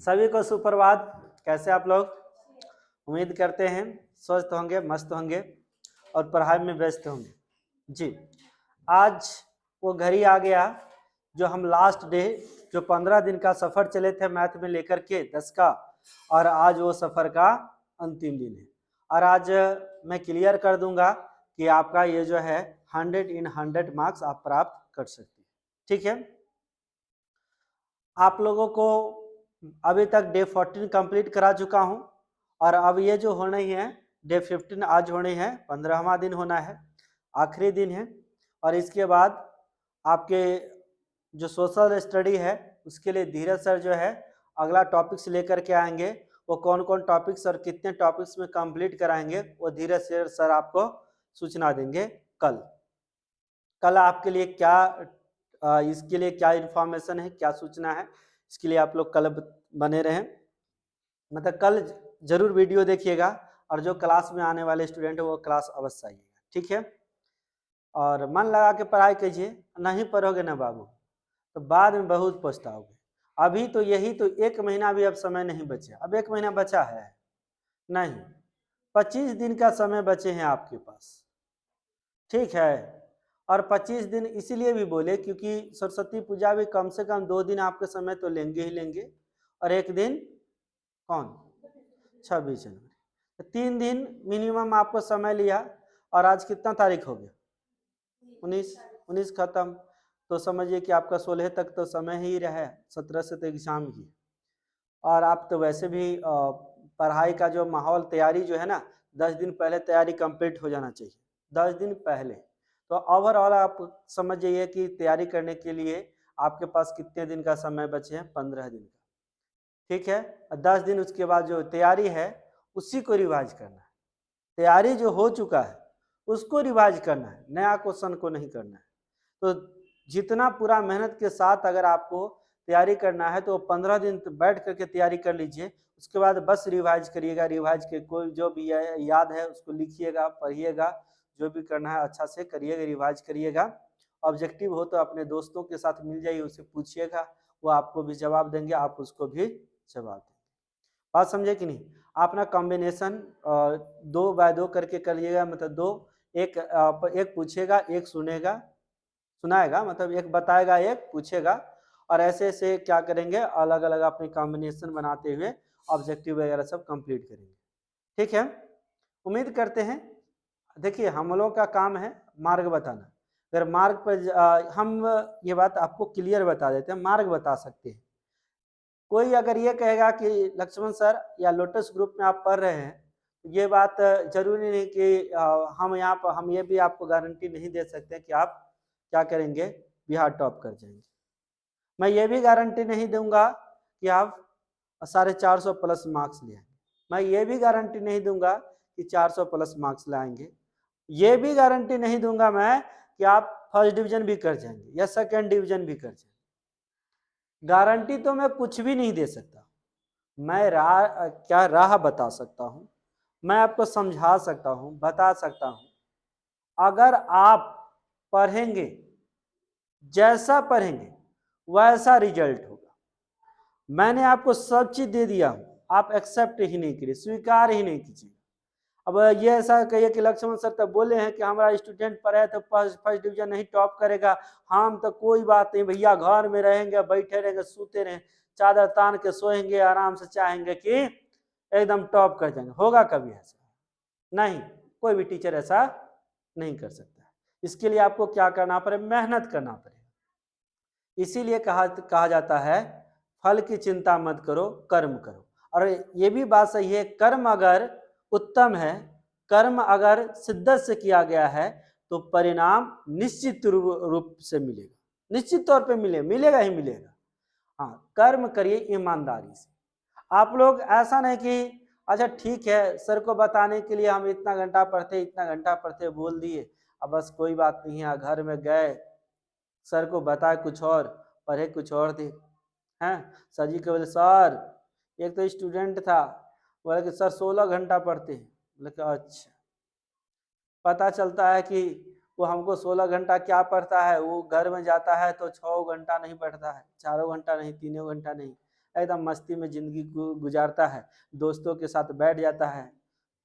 सभी को सुप्रभात। कैसे आप लोग? उम्मीद करते हैं स्वस्थ होंगे, मस्त होंगे और पढ़ाई में व्यस्त होंगे। जी, आज वो घड़ी आ गया जो हम लास्ट डे, जो 15 दिन का सफर चले थे मैथ में लेकर के 10 का, और आज वो सफर का अंतिम दिन है। और आज मैं क्लियर कर दूंगा कि आपका ये जो है 100 इन 100 मार्क्स आप प्राप्त कर सकते हैं। ठीक है, आप लोगों को अभी तक डे 14 कंप्लीट करा चुका हूं और अब ये जो होने ही है डे 15 आज होने हैं, 15वां दिन होना है, आखिरी दिन है। और इसके बाद आपके जो सोशल स्टडी है उसके लिए धीरज सर जो है अगला टॉपिक्स लेकर के आएंगे। वो कौन कौन टॉपिक्स और कितने टॉपिक्स में कंप्लीट कराएंगे वो धीरज सर आपको सूचना देंगे। कल आपके लिए क्या इसके लिए क्या इंफॉर्मेशन है, क्या सूचना है, इसके लिए आप लोग कल बने रहें। मतलब कल जरूर वीडियो देखिएगा और जो क्लास में आने वाले स्टूडेंट है वो क्लास अवश्य आइएगा। ठीक है, और मन लगा के पढ़ाई कीजिए। नहीं पढ़ोगे ना बाबू तो बाद में बहुत पछताओगे। अभी तो यही तो 1 महीना भी अब समय नहीं बचा। अब 1 महीना बचा है नहीं, 25 दिन का समय बचे हैं आपके पास। ठीक है, और 25 दिन इसीलिए भी बोले क्योंकि सरस्वती पूजा भी कम से कम 2 दिन आपके समय तो लेंगे ही लेंगे, और एक दिन कौन 26 जनवरी, तो 3 दिन मिनिमम आपको समय लिया। और आज कितना तारीख हो गया? 19 खत्म, तो समझिए कि आपका 16 तक तो समय ही रहा, 17 से तो एग्जाम ही। और आप तो वैसे भी पढ़ाई का जो माहौल तैयारी जो है ना 10 दिन पहले तैयारी कंप्लीट हो जाना चाहिए, 10 दिन पहले। तो ओवरऑल आप समझ जाइए कि तैयारी करने के लिए आपके पास कितने दिन का समय बचे हैं? 15 दिन का। ठीक है, 10 दिन उसके बाद जो तैयारी है उसी को रिवाइज करना है। तैयारी जो हो चुका है उसको रिवाइज करना है, नया क्वेश्चन को नहीं करना है। तो जितना पूरा मेहनत के साथ अगर आपको तैयारी करना है तो 15 दिन तो बैठ करके तैयारी कर लीजिए। उसके बाद बस रिवाइज करिएगा, रिवाइज के कोई जो भी याद है उसको लिखिएगा, पढ़िएगा, जो भी करना है अच्छा से करिएगा, रिवाइज करिएगा। ऑब्जेक्टिव हो तो अपने दोस्तों के साथ मिल जाइए, उससे पूछिएगा, वो आपको भी जवाब देंगे, आप उसको भी जवाब देंगे। बात समझे कि नहीं? आप ना कॉम्बिनेशन 2x2 करके करिएगा, मतलब दो, एक पूछेगा एक सुनाएगा, मतलब एक बताएगा एक पूछेगा, और ऐसे ऐसे क्या करेंगे अलग अलग अपने कॉम्बिनेशन बनाते हुए ऑब्जेक्टिव वगैरह सब कंप्लीट करेंगे। ठीक है, उम्मीद करते हैं। देखिए हम लोगों का काम है मार्ग बताना। अगर मार्ग पर हम ये बात आपको क्लियर बता देते हैं, मार्ग बता सकते हैं। कोई अगर ये कहेगा कि लक्ष्मण सर या लोटस ग्रुप में आप पढ़ रहे हैं, तो ये बात जरूरी नहीं कि हम यहाँ पर हम ये भी आपको गारंटी नहीं दे सकते कि आप क्या करेंगे, बिहार टॉप कर जाएंगे। मैं ये भी गारंटी नहीं दूंगा कि आप 450 प्लस मार्क्स ले आएंगे। मैं ये भी गारंटी नहीं दूंगा कि 400 प्लस मार्क्स लाएंगे। ये भी गारंटी नहीं दूंगा मैं कि आप फर्स्ट डिवीजन भी कर जाएंगे या सेकेंड डिवीजन भी कर जाएंगे। गारंटी तो मैं कुछ भी नहीं दे सकता। मैं क्या राह बता सकता हूँ, मैं आपको समझा सकता हूँ, बता सकता हूँ। अगर आप पढ़ेंगे, जैसा पढ़ेंगे वैसा रिजल्ट होगा। मैंने आपको सब चीज दे दिया हूँ, आप एक्सेप्ट ही नहीं करिए, स्वीकार ही नहीं कीजिए। अब ये ऐसा कहिए कि लक्ष्मण सर तो बोले हैं कि हमारा स्टूडेंट पढ़े तो फर्स्ट डिवीजन नहीं टॉप करेगा, हम तो कोई बात नहीं भैया, घर में रहेंगे, बैठे रहेंगे, सोते रहेंगे, चादर तान के सोएंगे, आराम से चाहेंगे कि एकदम टॉप कर जाएंगे। होगा कभी ऐसा? नहीं, कोई भी टीचर ऐसा नहीं कर सकता। इसके लिए आपको क्या करना पड़े? मेहनत करना पड़ेगा। इसीलिए कहा जाता है फल की चिंता मत करो, कर्म करो। और ये भी बात सही है, कर्म अगर उत्तम है, कर्म अगर शिद्दत से किया गया है तो परिणाम निश्चित रूप से मिलेगा, निश्चित तौर पे मिलेगा ही मिलेगा। हाँ, कर्म करिए ईमानदारी से। आप लोग ऐसा नहीं कि अच्छा ठीक है सर को बताने के लिए हम इतना घंटा पढ़ते बोल दिए, अब बस कोई बात नहीं है, घर में गए सर को बताए कुछ और, पढ़े कुछ और थे हैं। सर जी के बोले सर, एक तो स्टूडेंट था, बोले कि सर 16 घंटा पढ़ते हैं। बोले कि अच्छा। पता चलता है कि वो हमको 16 घंटा क्या पढ़ता है, वो घर में जाता है तो 6 घंटा नहीं पढ़ता है, 4 घंटा नहीं, 3 घंटा नहीं, एकदम मस्ती में जिंदगी गुजारता है, दोस्तों के साथ बैठ जाता है,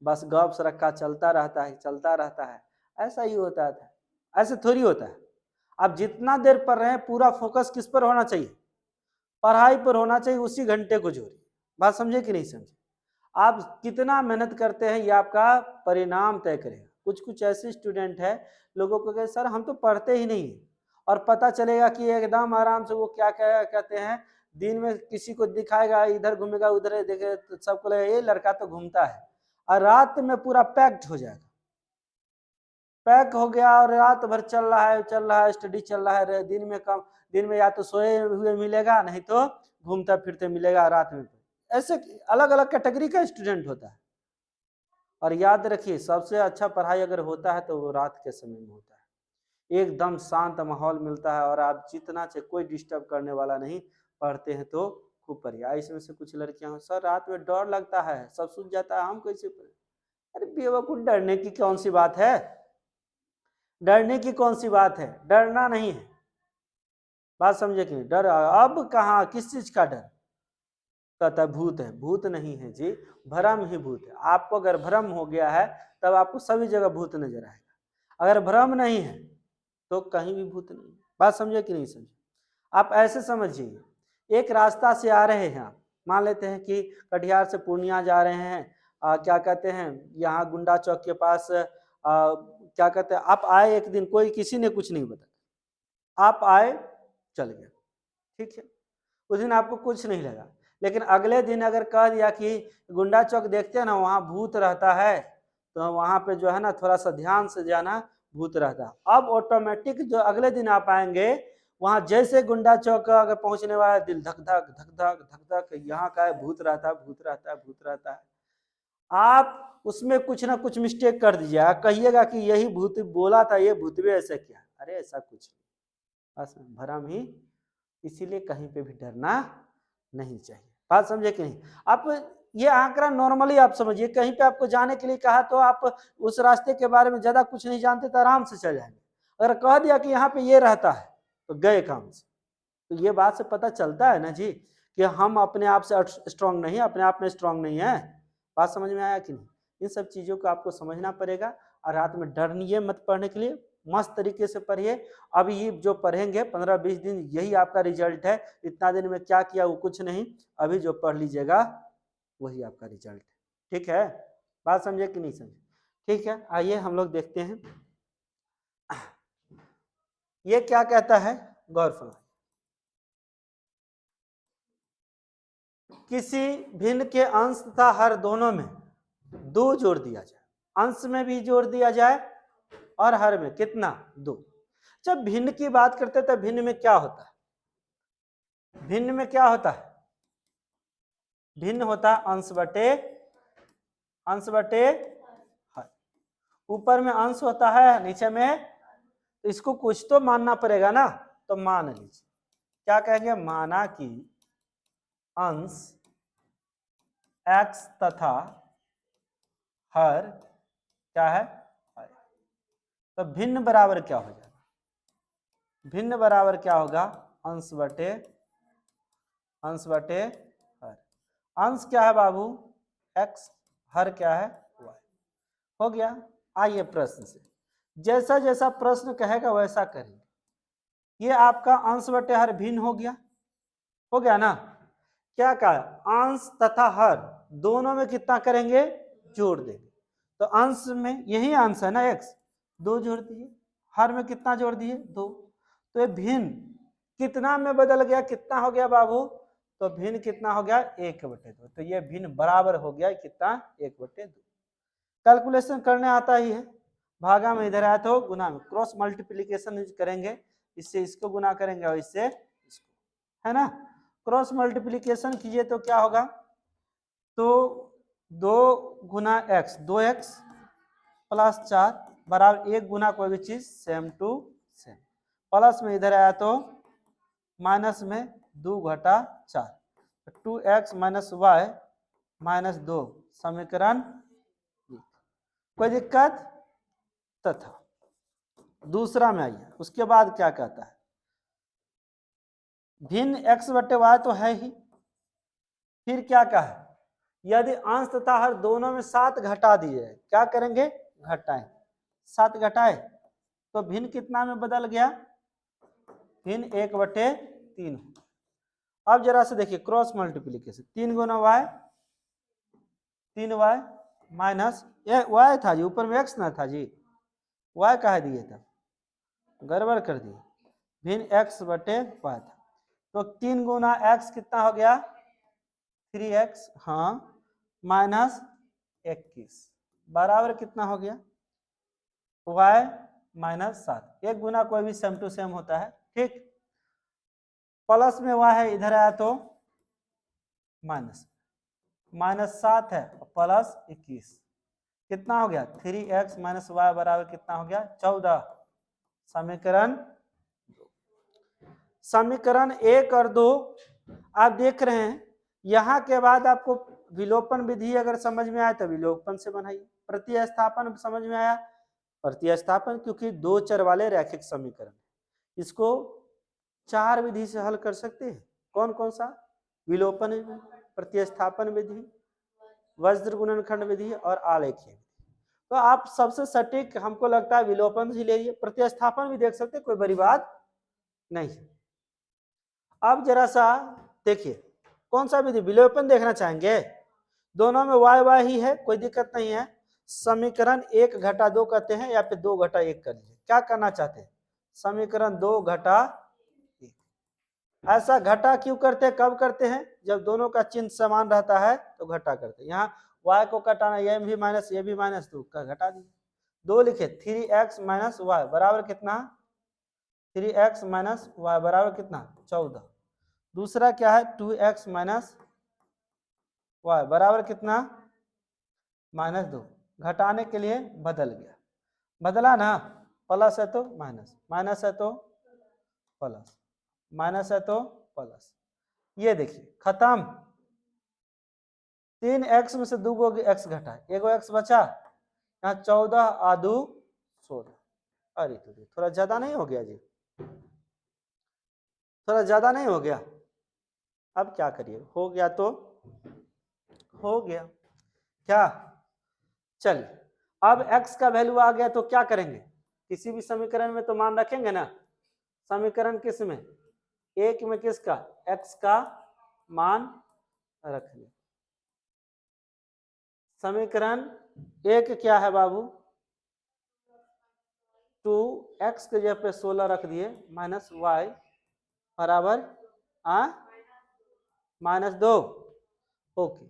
बस गप रखा चलता रहता है। ऐसा ही होता है, ऐसे थोड़ी होता है। आप जितना देर पढ़ रहे हैं पूरा फोकस किस पर होना चाहिए, पढ़ाई पर होना चाहिए, उसी घंटे को जोड़िए। बात समझे कि नहीं समझे? आप कितना मेहनत करते हैं ये आपका परिणाम तय करेगा। कुछ कुछ ऐसे स्टूडेंट है, लोगों को कहे सर हम तो पढ़ते ही नहीं, और पता चलेगा कि एकदम आराम से वो क्या कहते हैं, दिन में किसी को दिखाएगा, इधर घूमेगा उधर देखे तो सबको लगेगा ये लड़का तो घूमता है, और रात में पूरा पैक्ड हो जाएगा, पैक हो गया और रात भर चल रहा है स्टडी चल रहा है। दिन में या तो सोए हुए मिलेगा, नहीं तो घूमता फिरते मिलेगा रात में। ऐसे अलग अलग कैटेगरी का स्टूडेंट होता है। और याद रखिए सबसे अच्छा पढ़ाई अगर होता है तो वो रात के समय में होता है, एकदम शांत माहौल मिलता है, और आप जितना से कोई डिस्टर्ब करने वाला नहीं, पढ़ते हैं तो खूब पढ़िए। इसमें से कुछ लड़कियां हो सर रात में डर लगता है, सब सूझ जाता है, हम कैसे पढ़े? अरे बेवकूफ, डरने की कौन सी बात है, डरने की कौन सी बात है, डरना नहीं है। बात समझे कि डर अब कहाँ, किस चीज का डर? कहता भूत है, भूत नहीं है जी, भ्रम ही भूत है। आपको अगर भ्रम हो गया है तब आपको सभी जगह भूत नजर आएगा, अगर भ्रम नहीं है तो कहीं भी भूत नहीं। बात समझे कि नहीं समझे? आप ऐसे समझिए, एक रास्ता से आ रहे हैं आप, मान लेते हैं कि कटिहार से पूर्णिया जा रहे हैं, क्या कहते हैं यहाँ गुंडा चौक के पास, क्या कहते हैं, आप आए एक दिन, कोई किसी ने कुछ नहीं बताया, आप आए चल गए, ठीक है, उस दिन आपको कुछ नहीं लगा। लेकिन अगले दिन अगर कह दिया कि गुंडा चौक देखते हैं ना वहां भूत रहता है, तो वहां पे जो है ना थोड़ा सा ध्यान से जाना, भूत रहता है। अब ऑटोमेटिक जो अगले दिन आप आएंगे वहां, जैसे गुंडा चौक अगर पहुंचने वाला है, दिल धक धक धक धक धक धक, यहाँ का है भूत रहता है, भूत रहता है, भूत रहता है। आप उसमें कुछ ना कुछ मिस्टेक कर दीजिएगा, कहिएगा कि यही भूत बोला था, ये भूत भी ऐसे किया, अरे ऐसा कुछ नहीं, बस भरम ही। इसीलिए कहीं पे भी डरना नहीं चाहिए। बात समझे कि नहीं? आप ये आंकड़ा नॉर्मली आप समझिए, कहीं पे आपको जाने के लिए कहा तो आप उस रास्ते के बारे में ज्यादा कुछ नहीं जानते तो आराम से चल जाएंगे। अगर कह दिया कि यहाँ पे ये रहता है तो गए काम से। तो ये बात से पता चलता है ना जी कि हम अपने आप से स्ट्रांग नहीं, अपने आप में स्ट्रांग नहीं है। बात समझ में आया कि नहीं? इन सब चीजों को आपको समझना पड़ेगा, और रात में डरनिए मत पढ़ने के लिए, मस्त तरीके से पढ़िए। अभी ये जो पढ़ेंगे 15-20 दिन, यही आपका रिजल्ट है। इतना दिन में क्या किया वो कुछ नहीं, अभी जो पढ़ लीजिएगा वही आपका रिजल्ट है। ठीक है, बात समझे कि नहीं समझे? ठीक है, आइए हम लोग देखते हैं ये क्या कहता है, गौर फरमाइए। किसी भिन्न के अंश तथा हर दोनों में 2 जोड़ दिया जाए, अंश में भी जोड़ दिया जाए और हर में कितना 2। जब भिन्न की बात करते हैं तो भिन्न में क्या होता है, भिन्न में क्या होता है, भिन्न होता है अंश बटे हर। ऊपर में अंश होता है, नीचे में, तो इसको कुछ तो मानना पड़ेगा ना, तो मान लीजिए क्या कहेंगे, माना कि अंश x तथा हर क्या है, तो भिन्न बराबर क्या हो जाएगा, भिन्न बराबर क्या होगा, अंश बटे हर। अंश क्या है बाबू, x, हर क्या है, y। हो गया। आइए प्रश्न से, जैसा जैसा प्रश्न कहेगा वैसा करेंगे। ये आपका अंश बटे हर भिन्न हो गया ना। क्या कहा, अंश तथा हर दोनों में कितना करेंगे, जोड़ देंगे। तो अंश में यही अंश है ना x, 2 जोड़ दिए, हर में कितना जोड़ दिए, 2। तो ये भिन्न कितना में बदल गया, कितना हो गया बाबू, तो भिन्न कितना हो गया, 1/2। तो ये भिन्न बराबर हो गया कितना, 1/2। कैलकुलेशन करने आता ही है, भागा में इधर आया तो गुना में, क्रॉस मल्टीप्लीकेशन करेंगे, इससे इसको गुना करेंगे और इससे इसको, है ना। क्रॉस मल्टीप्लीकेशन कीजिए तो क्या होगा, तो 2 गुना x, 2x प्लस 4 बराबर 1 गुना कोई भी चीज सेम टू सेम, प्लस में इधर आया तो माइनस में 2 घटा 4, 2x माइनस वाई माइनस 2, समीकरण। कोई दिक्कत? तथा दूसरा में आइए, उसके बाद क्या कहता है, भिन्न x बटे y तो है ही, फिर क्या कहा, यदि अंश तथा हर दोनों में 7 घटा दिए, क्या करेंगे, घटाएं, 7 घटाए तो भिन्न कितना में बदल गया, भिन्न 1/3। अब जरा से देखिए क्रॉस मल्टीप्लीकेशन, 3 गुना वाई 3y माइनस वाई था जी, ऊपर में x ना था जी, y कहा दिए था, गड़बड़ कर दिए, भिन्न x/y था, तो 3 गुना x कितना हो गया 3x, हाँ, माइनस 21 बराबर कितना हो गया y माइनस 7। एक गुना कोई भी सेम टू सेम होता है, ठीक, प्लस में y है, इधर आया तो माइनस 7 है, प्लस 21 कितना हो गया 3x माइनस वाई बराबर कितना हो गया 14। समीकरण 1 और 2 आप देख रहे हैं। यहां के बाद आपको विलोपन विधि अगर समझ में आए तो विलोपन से बनाइए, प्रतिस्थापन समझ में आया प्रतिस्थापन, क्योंकि 2 चर वाले रैखिक समीकरण, इसको 4 विधि से हल कर सकते हैं। कौन कौन सा, विलोपन विधि, प्रतिस्थापन विधि, वज्र गुणनखंड विधि और आलेखीय। तो आप सबसे सटीक हमको लगता है विलोपन ही ले लीजिए, प्रतिस्थापन भी देख सकते, कोई बड़ी बात नहीं। अब जरा सा देखिए कौन सा विधि, विलोपन देखना चाहेंगे, दोनों में वाई वाई ही है, कोई दिक्कत नहीं है। समीकरण 1 घटा 2 कहते हैं या फिर 2 घटा 1 कर लीजिए, क्या करना चाहते हैं, समीकरण 2 घटा 1। ऐसा घटा क्यों करते हैं, कब करते हैं, जब दोनों का चिन्ह समान रहता है तो घटा करते हैं। यहाँ y को घटाना, ये भी माइनस तो का घटा दीजिए, 2 लिखे 3x माइनस वाई बराबर कितना 3x माइनस वाई बराबर कितना 14। दूसरा क्या है 2x माइनस वाई बराबर कितना -2, घटाने के लिए बदल गया, बदला ना, प्लस है तो माइनस, माइनस है तो प्लस, माइनस है तो प्लस, ये देखिए खत्म। 3x में से 2 गो x घटा, एगो x बचा, यहाँ 14 आदू 16। अरे तो थोड़ा ज्यादा नहीं हो गया जी, थोड़ा ज्यादा नहीं हो गया, अब क्या करिए, हो गया तो हो गया, क्या, चलिए अब x का वैल्यू आ गया तो क्या करेंगे, किसी भी समीकरण में तो मान रखेंगे ना, समीकरण किस में, एक में किसका, x का मान रख ले। समीकरण 1 क्या है बाबू, 2x के जगह पे 16 रख दिए माइनस वाई बराबर -2, ओके,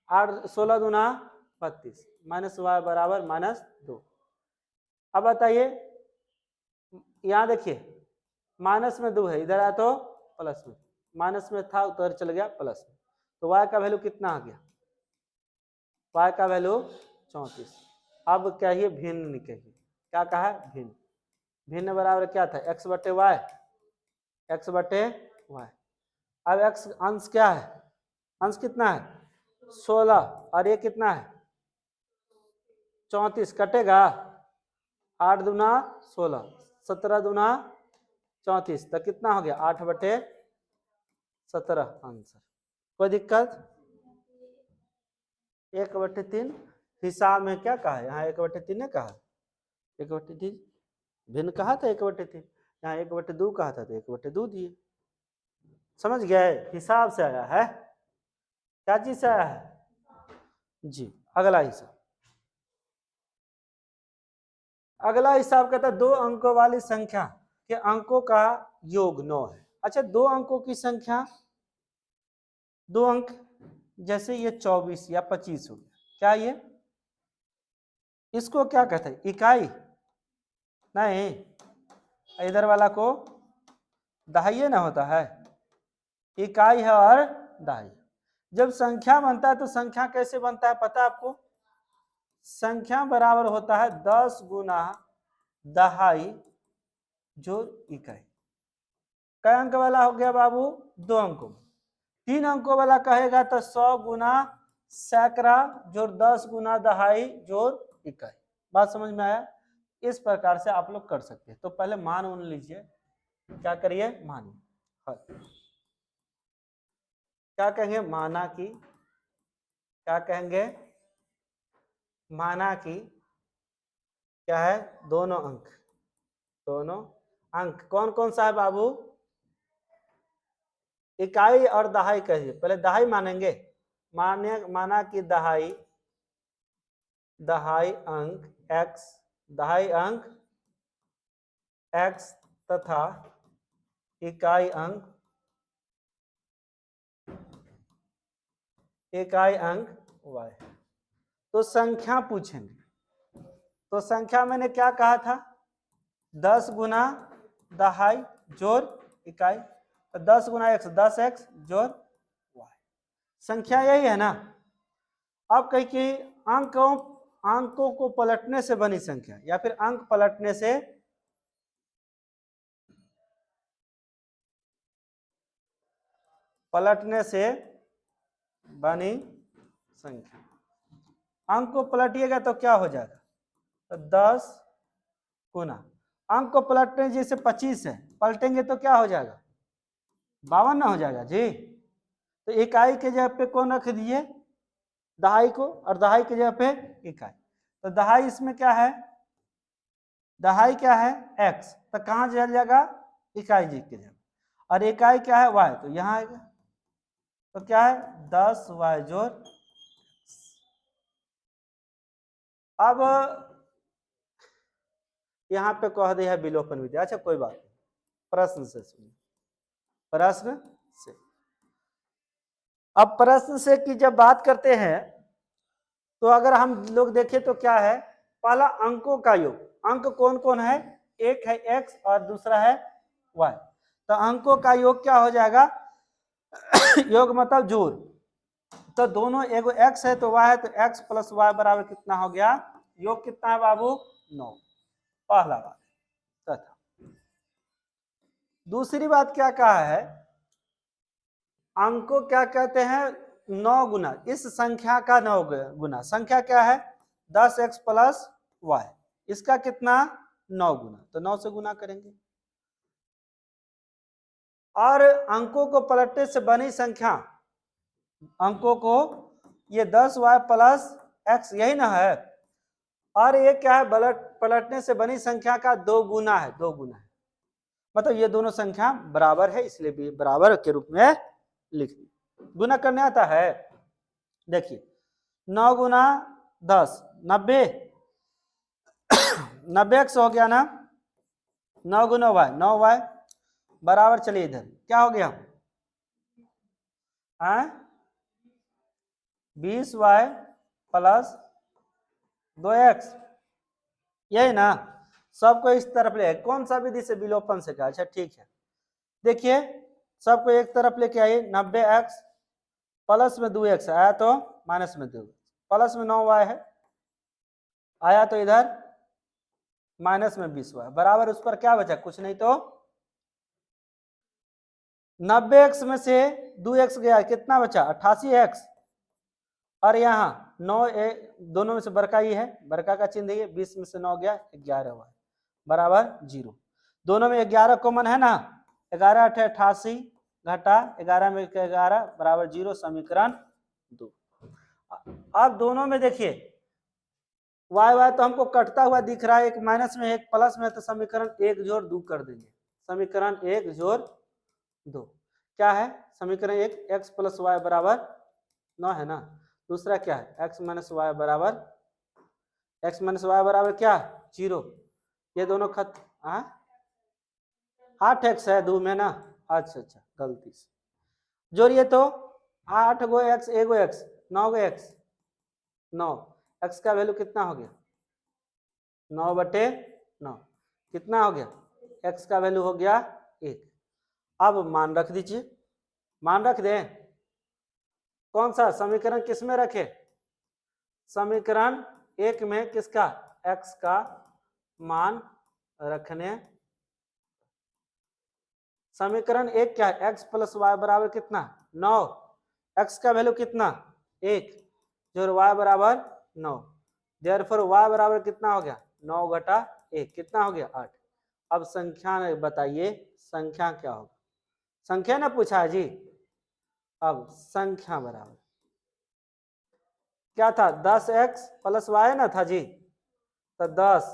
8 16 दूना 32 माइनस वाई बराबर -2। अब बताइए, यहाँ देखिए माइनस में 2 है, इधर आया तो प्लस में, माइनस में था उधर चल गया प्लस में, तो y का वैल्यू कितना आ गया, y का वैल्यू 34। अब कहिए भिन्न निकलिए, क्या कहा है भिन्न, भिन्न बराबर क्या था x बटे वाई, x बटे वाई। अब x अंश क्या है, अंश कितना है 16 और ये कितना है 34, कटेगा 8 दूना 16, 17 दूना 34, तो कितना हो गया 8/17 आंसर। कोई दिक्कत, 1/3 हिसाब में क्या कहा है, यहाँ 1/3 ने कहा, 1/3 भिन्न कहा था 1/3, यहाँ 1/2 कहा था तो 1/2 दिए, समझ गए, हिसाब से आया है, क्या चीज से आया है जी। अगला हिसाब, अगला हिसाब कहता है 2 अंकों वाली संख्या के अंकों का योग 9 है। अच्छा 2 अंकों की संख्या, 2 अंक, जैसे ये 24 या 25 हो गया, क्या ये, इसको क्या कहते हैं इकाई, नहीं, इधर वाला को दहाई ना होता है, इकाई है और दहाई। जब संख्या बनता है तो संख्या कैसे बनता है पता है आपको, संख्या बराबर होता है 10 गुना दहाई जोड़ इकाई। कई अंक वाला हो गया बाबू 2 अंकों, 3 अंकों वाला कहेगा तो 100 गुना सैकड़ा जोड़ 10 गुना दहाई जोड़ इकाई। बात समझ में आया, इस प्रकार से आप लोग कर सकते हैं। तो पहले मान उन लीजिए, क्या करिए मान, क्या कहेंगे, माना कि, क्या कहेंगे, माना कि क्या है, दोनों अंक, दोनों अंक कौन कौन सा है बाबू, इकाई और दहाई कहिए, पहले दहाई मानेंगे, माना कि दहाई, दहाई अंक x, दहाई अंक x तथा इकाई अंक, इकाई अंक y। तो संख्या पूछेंगे, तो संख्या मैंने क्या कहा था, 10 गुना दहाई जोड़ इकाई, तो 10 गुना x, 10x जोड़ y, संख्या यही है ना। अब कहीं कि अंकों को पलटने से बनी संख्या या फिर अंक पलटने से, पलटने से बनी संख्या, अंक को पलटिएगा तो क्या हो जाएगा, तो 10 गुना, अंक को पलटने जैसे 25 है, पलटेंगे तो क्या हो जाएगा, 52 ना हो जाएगा जी। तो इकाई के जगह पे कौन रख दिए, दहाई को, और दहाई के जगह पे इकाई, तो दहाई इसमें क्या है, दहाई क्या है x, तो कहां चल जाएगा, इकाई जी के जगह, और इकाई क्या है y, तो यहां आएगा, तो क्या है 10y जोड़। अब यहां पे कह दिया है विलोपन विधि, अच्छा कोई बात नहीं, प्रश्न से सुनिए, प्रश्न से, अब प्रश्न से की जब बात करते हैं तो अगर हम लोग देखें तो क्या है, पहला अंकों का योग, अंक कौन कौन है, एक है x और दूसरा है y, तो अंकों का योग क्या हो जाएगा योग मतलब जोड़, तो दोनों एगो x है तो y है, तो x प्लस y बराबर कितना हो गया, योग कितना है बाबू 9, पहला बात। तथा दूसरी बात क्या कहा है, अंक को क्या कहते हैं 9 गुना, इस संख्या का 9 गुना, संख्या क्या है 10x प्लस वाई, इसका कितना 9 गुना, तो 9 से गुना करेंगे, और अंकों को पलटने से बनी संख्या, अंकों को ये 10y प्लस x यही ना है, और ये क्या है पलटने से बनी संख्या का 2 गुना है, 2 गुना है, मतलब ये दोनों संख्या बराबर है, इसलिए भी बराबर के रूप में लिख दी। गुना करने आता है, देखिए 9 गुना 10 90, 90x हो गया ना, 9 गुना y 9y बराबर, चलिए इधर क्या हो गया 20y प्लस 2x, यही ना, सबको इस तरफ ले, कौन सा विधि से विलोपन से कहा, अच्छा ठीक है, देखिए सबको एक तरफ लेके आइए, 90x प्लस में 2x आया तो माइनस में 2, प्लस में 9y है आया तो इधर माइनस में 20y बराबर, उस पर क्या बचा, कुछ नहीं, तो 90x में से 2x गया, कितना बचा 88x, और यहाँ 9 दोनों में से बड़का ही है, बड़का का चिन्ह है, 20 में से 9 गया 11y बराबर 0, दोनों में 11 कॉमन है ना, 11 88 घटा 11 में 11 बराबर 0, समीकरण 2। अब दोनों में देखिए वाई वाई तो हमको कटता हुआ दिख रहा है, एक माइनस में एक प्लस में, तो समीकरण 1 जोड़ 2 कर देंगे, समीकरण 1 जोड़ 2 क्या है, समीकरण 1 x प्लस वाई बराबर 9 है ना, दूसरा क्या है x माइनस वाई बराबर, x माइनस वाई बराबर क्या 0, ये दोनों खत 8x है 2 में ना, अच्छा अच्छा गलती से जोड़िए, तो 8 गो x 1 गो x 9 गो x, 9 x का वैल्यू कितना हो गया 9/9, कितना हो गया x का वैल्यू हो गया 1। अब मान रख दीजिए, मान रख दें, कौन सा समीकरण किस में रखे, समीकरण 1 में किसका x का मान रखने, समीकरण 1 क्या है x प्लस वाई बराबर कितना 9, x का वैल्यू कितना 1 जो y बराबर 9, देयरफॉर y बराबर कितना हो गया 9 घटा 1, कितना हो गया 8। अब संख्या बताइए संख्या क्या होगा, संख्या ना पूछा है जी, अब संख्या बराबर क्या था, 10x प्लस वाई ना था जी, तो 10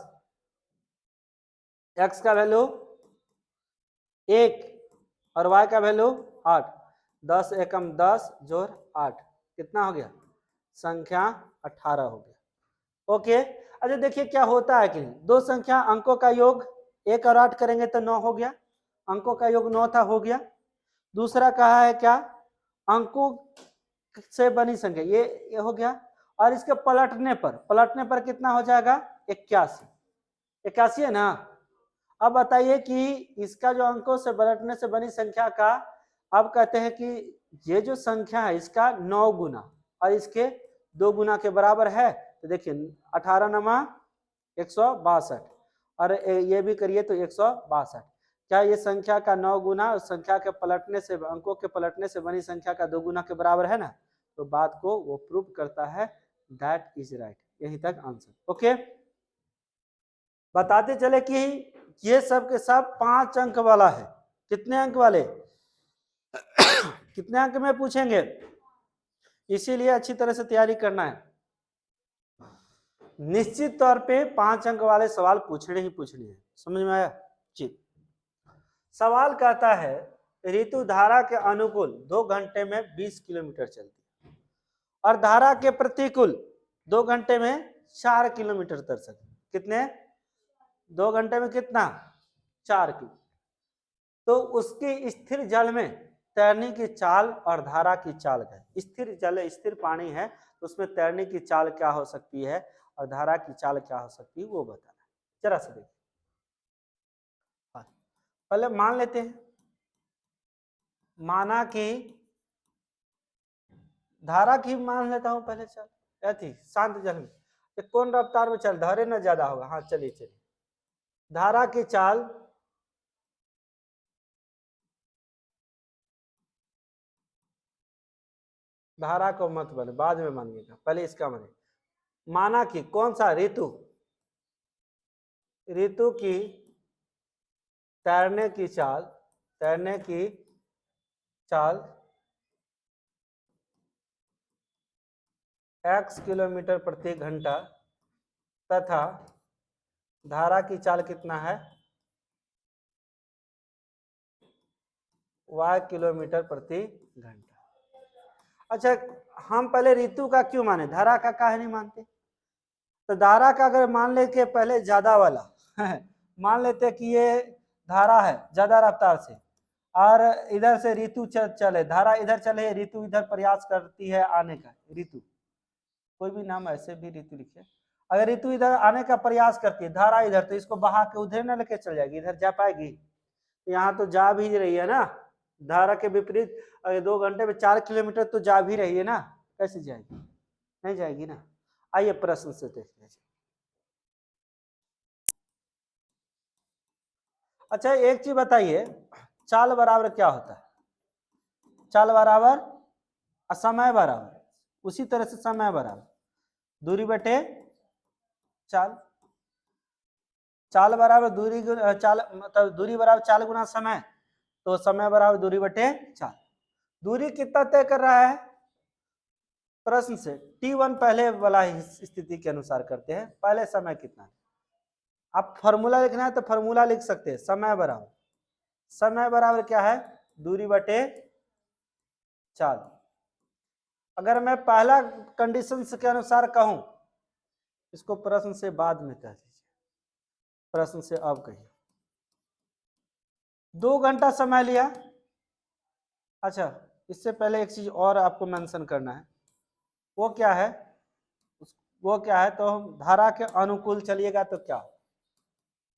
x का वैल्यू 1 और y का वैल्यू 8, 10 एकम 10 जोड़ 8 कितना हो गया, संख्या 18 हो गया। ओके, अच्छा देखिए क्या होता है कि दो संख्या अंकों का योग 1 और 8 करेंगे तो 9 हो गया, अंकों का योग 9 था, हो गया। दूसरा कहा है क्या, अंकों से बनी संख्या, ये हो गया, और इसके पलटने पर कितना हो जाएगा, 81, 81 है ना। अब बताइए कि इसका जो अंकों से पलटने से बनी संख्या का, अब कहते हैं कि ये जो संख्या है इसका 9 गुना और इसके 2 गुना के बराबर है, तो देखिए 18 नमा 162 और ये भी करिए तो 162, क्या ये संख्या का 9 गुना उस संख्या के पलटने से, अंकों के पलटने से बनी संख्या का 2 गुना के बराबर है ना, तो बात को वो प्रूव करता है, दैट इज राइट। यहीं तक आंसर। ओके, बताते चले कि ये सब के सब 5 अंक वाला है। कितने अंक वाले कितने अंक में पूछेंगे, इसीलिए अच्छी तरह से तैयारी करना है। निश्चित तौर पे 5 अंक वाले सवाल पूछने ही पूछने हैं, समझ में आया जी। सवाल कहता है ऋतु धारा के अनुकूल 2 घंटे में 20 किलोमीटर चलती है और धारा के प्रतिकूल 2 घंटे में 4 किलोमीटर तैर सकती है। कितने, 2 घंटे में कितना, 4 किलोमीटर। तो उसकी स्थिर जल में तैरने की चाल और धारा की चाल है। स्थिर जल, स्थिर पानी है तो उसमें तैरने की चाल क्या हो सकती है और धारा की चाल क्या हो सकती है वो बताना है। जरा से देखिए, पहले मान लेते हैं, माना कि धारा की मान लेता हूं पहले, चल क्या थी, शांत जल में तो कौन रफ्तार में चल, धारे ना ज्यादा होगा, हाँ चलिए चलिए, धारा की चाल धारा को मत बने, बाद में मानिएगा, पहले इसका माने। माना कि कौन सा, ऋतु, ऋतु की तैरने की चाल, तैरने की चाल x किलोमीटर प्रति घंटा तथा धारा की चाल कितना है, y किलोमीटर प्रति घंटा। अच्छा, हम पहले ऋतु का क्यों माने, धारा का काहे नहीं मानते, तो धारा का अगर मान ले के पहले ज्यादा वाला मान लेते कि ये धारा है ज्यादा रफ्तार से और इधर से ऋतु चले, धारा इधर चले, ऋतु इधर प्रयास करती है आने का, ऋतु कोई भी नाम ऐसे भी ऋतु लिखे, अगर ऋतु इधर आने का प्रयास करती है, धारा इधर, तो इसको बहा के उधर ना लेके चल जाएगी, इधर जा पाएगी, यहाँ तो जा भी रही है ना, धारा के विपरीत 2 घंटे में 4 किलोमीटर तो जा भी रही है ना, कैसे जाएगी, नहीं जाएगी ना। आइए प्रश्न से देख लीजिए। अच्छा एक चीज बताइए, चाल बराबर क्या होता है, चाल बराबर समय बराबर, उसी तरह से समय बराबर दूरी बटे चाल, चाल बराबर दूरी, चाल मतलब दूरी बराबर चाल गुना समय, तो समय बराबर दूरी बटे चाल। दूरी कितना तय कर रहा है, प्रश्न से t1 पहले वाला स्थिति के अनुसार करते हैं, पहले समय कितना है, आप फॉर्मूला लिखना है तो फॉर्मूला लिख सकते हैं, समय बराबर क्या है, दूरी बटे चाल। अगर मैं पहला कंडीशन के अनुसार कहूं, इसको प्रश्न से बाद में कह दीजिए, प्रश्न से अब कहिए, 2 घंटा समय लिया। अच्छा इससे पहले एक चीज और आपको मेंशन करना है, वो क्या है, वो क्या है, तो हम धारा के अनुकूल चलिएगा तो क्या,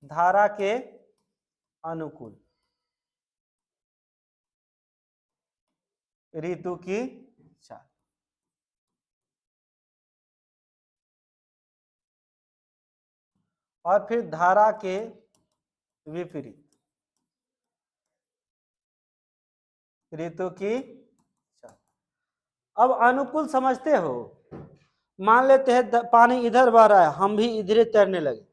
धारा के अनुकूल ऋतु की चाल, और फिर धारा के विपरीत ऋतु की चाल। अब अनुकूल समझते हो, मान लेते हैं पानी इधर बह रहा है, हम भी इधर तैरने लगे,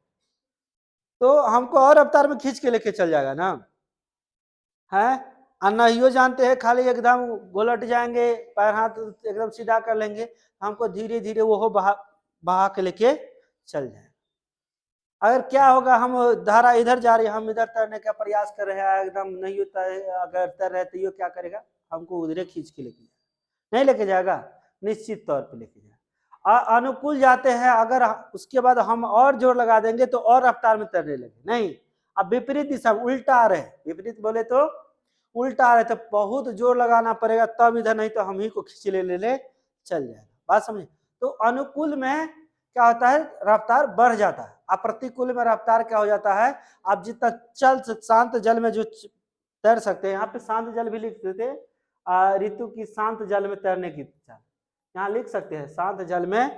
तो हमको और रफ्तार में खींच के लेके चल जाएगा ना, है नहीं जानते हैं, खाली एकदम गोलट जाएंगे, पैर हाथ एकदम सीधा कर लेंगे, हमको धीरे धीरे वो बहा के लेके चल जाए। अगर क्या होगा, हम धारा इधर जा रही है, हम इधर तैरने का प्रयास कर रहे हैं, एकदम नहीं होता है, अगर तैर रहे तो ये क्या करेगा, हमको उधरे खींच के लेके जाएगा, नहीं लेके जाएगा, निश्चित तौर पे लेके जाएगा। अनुकूल जाते हैं, अगर उसके बाद हम और जोर लगा देंगे तो और रफ्तार में तैरने लगे, नहीं, अब विपरीत दिशा उल्टा आ रहे, विपरीत बोले तो उल्टा आ रहे, तो बहुत जोर लगाना पड़ेगा तब इधर, नहीं तो हम ही को खींच ले चल जाएगा। बात समझे? तो अनुकूल में क्या होता है, रफ्तार बढ़ जाता है, और प्रतिकूल में रफ्तार क्या हो जाता है, आप जितना चल शांत जल में जो तैर सकते हैं, यहाँ पे शांत जल भी लिख देते, ऋतु की शांत जल में तैरने की चाल, यहाँ लिख सकते हैं शांत जल में,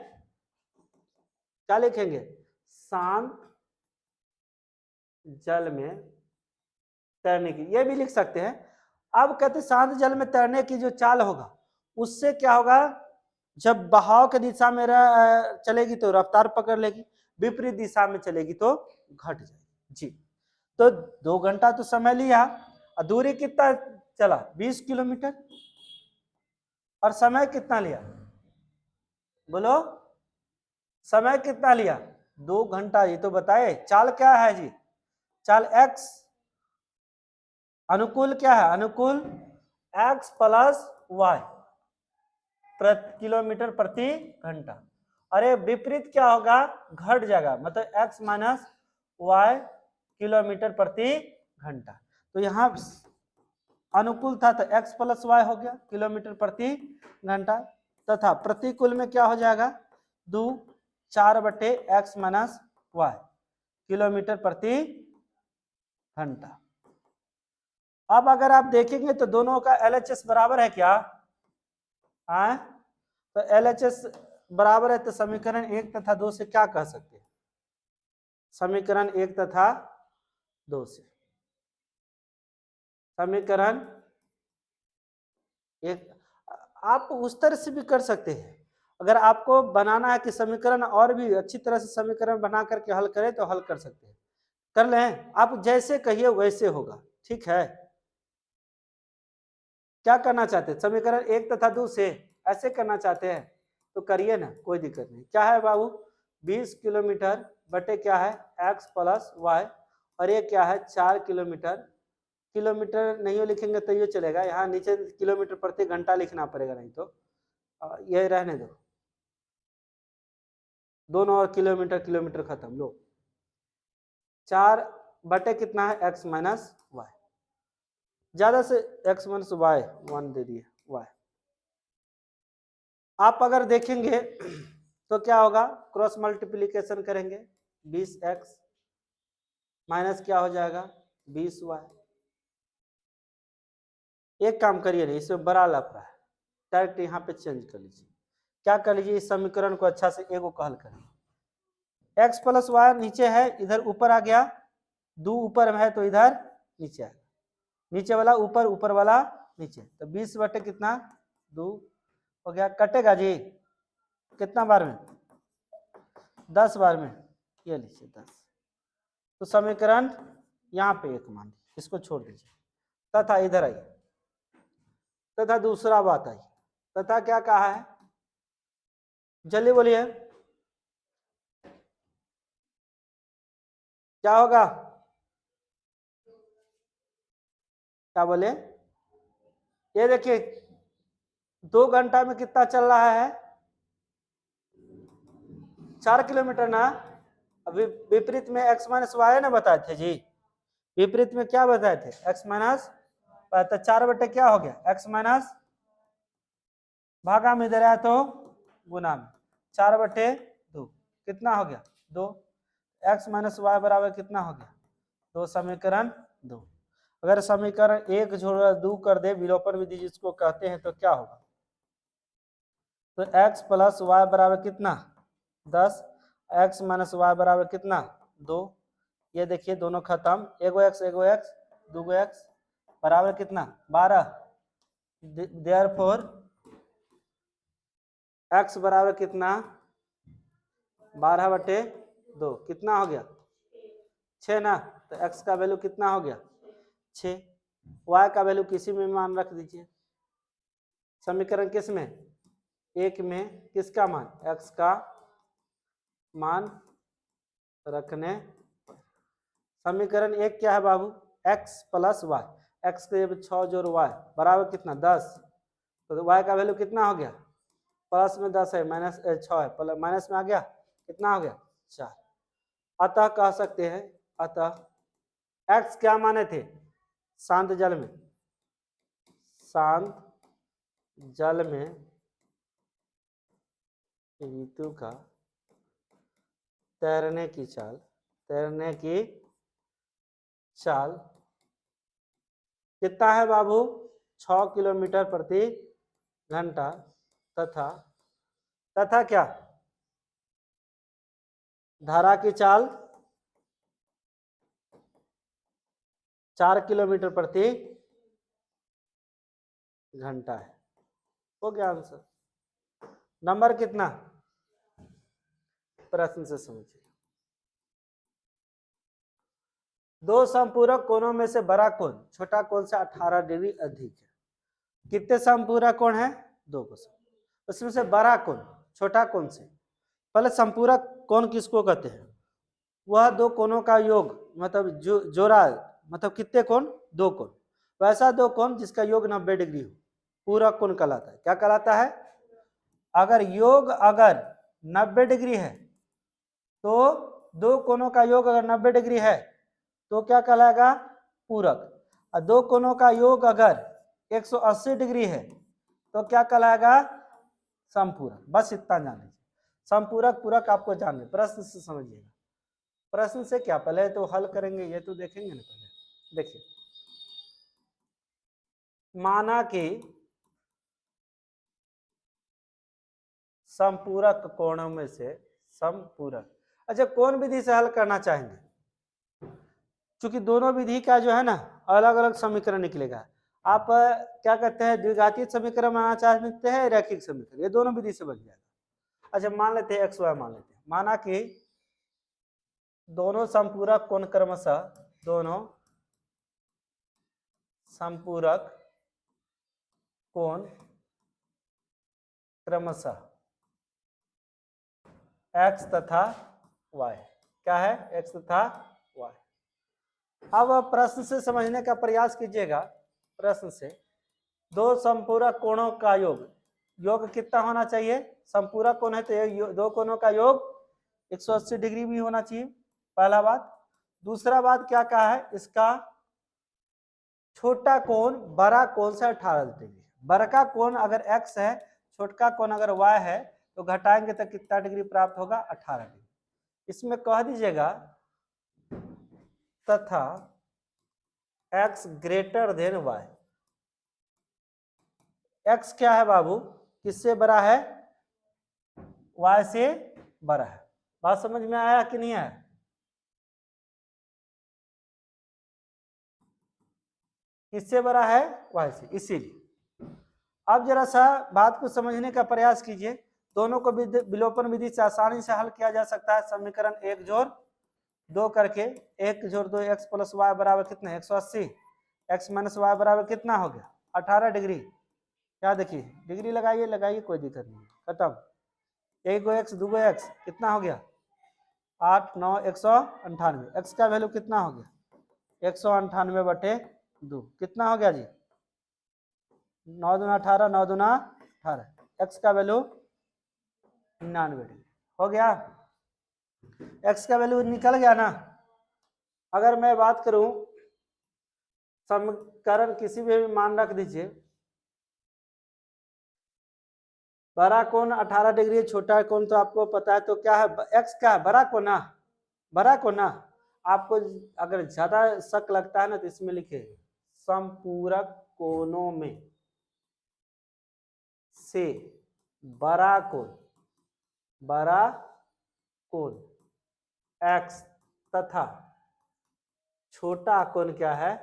क्या लिखेंगे, शांत जल में तैरने की, ये भी लिख सकते हैं। अब कहते शांत जल में तैरने की जो चाल होगा, उससे क्या होगा, जब बहाव के दिशा में चलेगी तो रफ्तार पकड़ लेगी, विपरीत दिशा में चलेगी तो घट जाएगी जी। तो 2 घंटा तो समय लिया, और दूरी कितना चला, 20 किलोमीटर, और समय कितना लिया, बोलो, समय कितना लिया, 2 घंटा, ये तो बताए। चाल क्या है जी, चाल x, अनुकूल क्या है, अनुकूल x प्लस y किलोमीटर प्रति घंटा, अरे विपरीत क्या होगा, घट जाएगा, मतलब x माइनस वाई किलोमीटर प्रति घंटा। तो यहाँ अनुकूल था तो x प्लस वाई हो गया किलोमीटर प्रति घंटा, तथा प्रतिकूल में क्या हो जाएगा, 4/x माइनस वाई किलोमीटर प्रति घंटा। अब अगर आप देखेंगे तो दोनों का LHS बराबर है क्या, तो LHS बराबर है, तो समीकरण 1 तथा 2 से क्या कह सकते हैं, समीकरण 1 तथा 2 से, समीकरण 1 आप उस तरह से भी कर सकते हैं, अगर आपको बनाना है कि समीकरण और भी अच्छी तरह से समीकरण बना करके हल करें तो हल कर सकते हैं, कर लें, आप जैसे कहिए वैसे होगा, ठीक है। क्या करना चाहते हैं, समीकरण 1 तथा 2 से ऐसे करना चाहते हैं तो करिए ना, कोई दिक्कत नहीं। क्या है बाबू, 20 किलोमीटर बटे क्या है, x प्लस वाई, और ये क्या है 4 किलोमीटर, किलोमीटर नहीं लिखेंगे तो ये चलेगा, यहाँ नीचे किलोमीटर प्रति घंटा लिखना पड़ेगा, नहीं तो ये रहने दो, दोनों और किलोमीटर किलोमीटर खत्म, लो 4 बटे कितना है, x माइनस वाई, ज्यादा से x माइनस वाई 1 दे दिए y। आप अगर देखेंगे तो क्या होगा, क्रॉस मल्टीप्लीकेशन करेंगे, 20x माइनस क्या हो जाएगा 20y। एक काम करिए ना, इसमें बड़ा लफड़ा है, डायरेक्ट यहाँ पे चेंज कर लीजिए, क्या कर लीजिए, इस समीकरण को अच्छा से एगो कहल करिए, x प्लस वाई नीचे है, इधर ऊपर आ गया, 2 ऊपर में है तो इधर नीचे आएगा, नीचे वाला ऊपर, ऊपर वाला नीचे, तो 20 बटे कितना 2 हो गया, कटेगा जी कितना बार में, 10 बार में, ये लीजिए 10। तो समीकरण यहाँ पे 1 मान लीजिए, इसको छोड़ दीजिए, तथा इधर आइए, तथा दूसरा बात आई, तथा क्या कहा है, जल्दी बोलिए क्या होगा, क्या बोले, ये देखिए 2 घंटा में कितना चल रहा है, 4 किलोमीटर ना, अभी विपरीत में x माइनस वाई ना बताए थे जी, विपरीत में क्या बताए थे, x माइनस, तो 4 बटे क्या हो गया, x माइनस, भागा में इधर आया तो गुना में, 4 बटे 2 कितना हो गया 2, x माइनस वाई बराबर कितना हो गया 2, समीकरण 2। अगर समीकरण 1 जोड़ 2 कर दे, विलोपन विधि जिसको कहते हैं, तो क्या होगा, तो x प्लस वाई बराबर कितना 10, x माइनस वाई बराबर कितना 2, ये देखिए दोनों खत्म, एगो x दूगो x बराबर कितना 12, देयरफॉर x बराबर कितना 12 बटे 2 कितना हो गया 6 ना, तो x का वैल्यू कितना हो गया 6। y का वैल्यू किसी में मान रख दीजिए। समीकरण किस में, एक में किसका मान, x का मान रखने। समीकरण एक क्या है बाबू, x प्लस वाई, एक्स के 6 जोड़ y बराबर कितना 10, तो y का वैल्यू कितना हो गया, प्लस में 10 है माइनस 6 है, माइनस में आ गया कितना हो गया 4। अतः कह सकते हैं, अतः x क्या माने थे, शांत जल में, शांत जल में ऋतु का तैरने की चाल, तैरने की चाल कितना है बाबू, 6 किलोमीटर प्रति घंटा, तथा क्या, धारा की चाल 4 किलोमीटर प्रति घंटा है। हो गया आंसर। नंबर कितना, प्रश्न से समझिए। दो संपूरक कोणों में से बड़ा कोण छोटा कोण से 18 डिग्री अधिक है। कितने संपूरक कोण है, दो को, उसमें से बड़ा कोण छोटा कोण से, पहले संपूरक कोण किसको कहते हैं, वह दो कोणों का योग, मतलब जोड़ा, मतलब कितने कोण, दो कोण, वैसा दो कोण जिसका योग 90 डिग्री हो, पूरक कोण कहलाता है। क्या कहलाता है, अगर योग अगर 90 डिग्री है, तो दो कोणों का योग अगर 90 डिग्री है तो क्या कहलाएगा, पूरक। और दो कोणों का योग अगर 180 डिग्री है तो क्या कहलाएगा, संपूरक। बस इतना जान लीजिए, संपूरक पूरक आपको जानना है, प्रश्न से समझिएगा। प्रश्न से क्या, पहले तो हल करेंगे, ये तो देखेंगे ना पहले। देखिए, माना कि संपूरक कोणों में से संपूरक, अच्छा कौन विधि से हल करना चाहेंगे, क्योंकि दोनों विधि का जो है ना अलग अलग समीकरण निकलेगा। आप क्या कहते हैं, द्विघातीय समीकरण बनाना चाहते हैं, रैखिक समीकरण, ये दोनों विधि से बन जाएगा। अच्छा मान लेते हैं एक्स वाई, मान लेते हैं, माना कि दोनों संपूरक कोण क्रमशः, दोनों संपूरक कोण क्रमशः x तथा y, क्या है, x तथा y। अब प्रश्न से समझने का प्रयास कीजिएगा। प्रश्न से, दो संपूरक कोणों का योग, योग कितना होना चाहिए, संपूरक कोण है तो दो कोणों का योग 180 डिग्री भी होना चाहिए, पहला बात। दूसरा बात क्या कहा है, इसका छोटा कोण बड़ा कोण से 18 डिग्री, बड़ा का कोण अगर x है, छोटा कोण अगर y है, तो घटाएंगे तो कितना डिग्री प्राप्त होगा, 18 डिग्री। इसमें कह दीजिएगा तथा x greater than y, x क्या है बाबू, किससे बड़ा है, y से बड़ा है। बात समझ में आया कि नहीं आया, किससे बड़ा है, y से, इसीलिए। अब जरा सा बात को समझने का प्रयास कीजिए। दोनों को विलोपन विधि से आसानी से हल किया जा सकता है। समीकरण 1 जोड़ 2 करके, 1 जोड़ 2 x प्लस वाई बराबर कितना, 180, x माइनस वाई बराबर कितना हो गया, 18 डिग्री। क्या देखिए, डिग्री लगाइए लगाइए, कोई दिक्कत नहीं, खत्म। 1 गो x 2 गो x कितना हो गया, 8 9 198, x का वैल्यू कितना हो गया, 198/2, कितना हो गया जी, 9 दूना 18, 9 दूना 18, x का वैल्यू 99 डिग्री हो गया। x का वैल्यू निकल गया ना। अगर मैं बात करूं, समीकरण किसी भी मान रख दीजिए, बड़ा कोण 18 डिग्री, छोटा कोण तो आपको पता है, तो क्या है, x क्या है, बड़ा कोण ना, बड़ा कोण ना। आपको अगर ज्यादा शक लगता है ना तो इसमें लिखे संपूरक कोणों में से बड़ा कोण, बड़ा कोण x तथा छोटा कोण क्या है,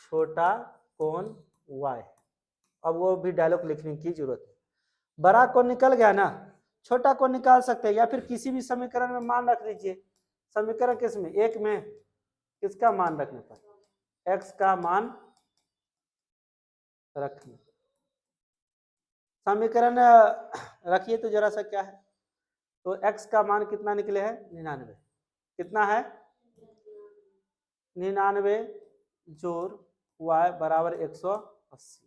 छोटा कोण y। अब वो भी डायलॉग लिखने की जरूरत है। बड़ा कोण निकल गया ना, छोटा कोण निकाल सकते हैं, या फिर किसी भी समीकरण में मान रख दीजिए। समीकरण किसमें, एक में किसका मान रखने पर, x का मान रखिए समीकरण रखिए तो जरा सा क्या है, तो x का मान कितना निकले है 99, कितना है 99 जोड़ y बराबर 180,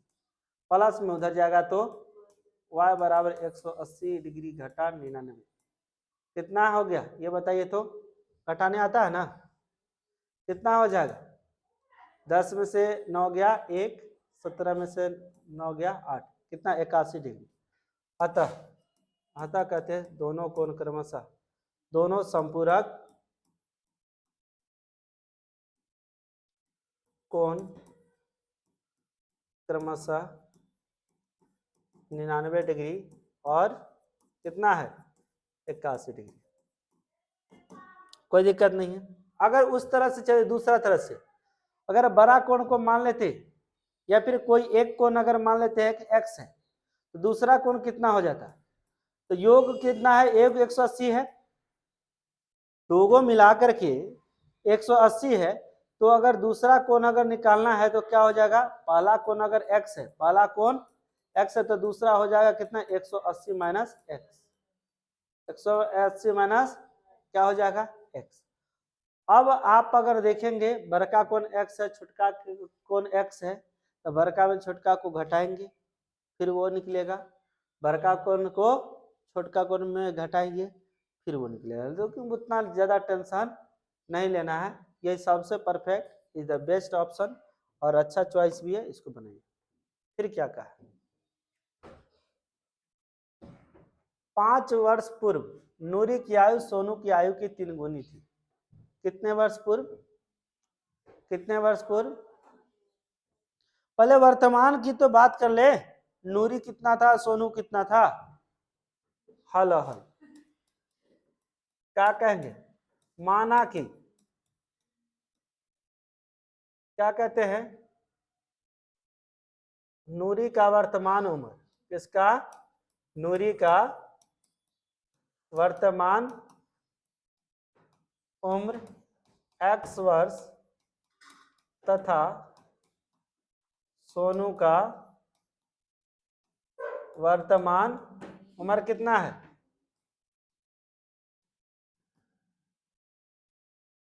प्लस में उधर जाएगा तो y बराबर 180 डिग्री घटा 99, कितना हो गया ये बताइए तो, घटाने आता है ना, कितना हो जाएगा 10 में से 9 गया 1, 17 में से 9 गया 8, कितना 81 डिग्री। अतः कहते हैं दोनों कोण क्रमशः, दोनों संपूरक कोण क्रमशः 99 डिग्री और कितना है 81 डिग्री, कोई दिक्कत नहीं है। अगर उस तरह से चले दूसरा तरह से, अगर बड़ा कोण को मान लेते या फिर कोई एक कोण अगर मान लेते हैं कि x है, तो दूसरा कोण कितना हो जाता है, तो योग कितना है, एक 180 है, दोगो मिलाकर के 180 है, तो अगर दूसरा कोण अगर निकालना है तो क्या हो जाएगा, पहला कोण अगर x है, पहला कोण x है तो दूसरा हो जाएगा कितना 180 माइनस एक्स, 180 माइनस क्या हो जाएगा x। अब आप अगर देखेंगे बड़का कोण x है, छोटका कोण x है, तो बड़का में छोटका को घटाएंगे फिर वो निकलेगा, बड़का कोण को छोटका कोण में घटाएंगे फिर वो निकलेगा, लेकिन उतना ज़्यादा टेंशन नहीं लेना है, ये सबसे perfect is the best option और अच्छा चॉइस भी है, इसको बनाइए। फिर क्या कहा, 5 वर्ष पूर्व नूरी की आयु सोनू की आयु की 3 गुनी थी, कितने वर्ष पूर्व, कितने वर्ष पूर्व, पहले वर्तमान की तो बात कर ले, नूरी कितना था सोनू कितना था, हल हल क्या कहेंगे, माना कि क्या कहते हैं, नूरी का वर्तमान उम्र, किसका, नूरी का वर्तमान उम्र x वर्ष तथा सोनू का वर्तमान उम्र कितना है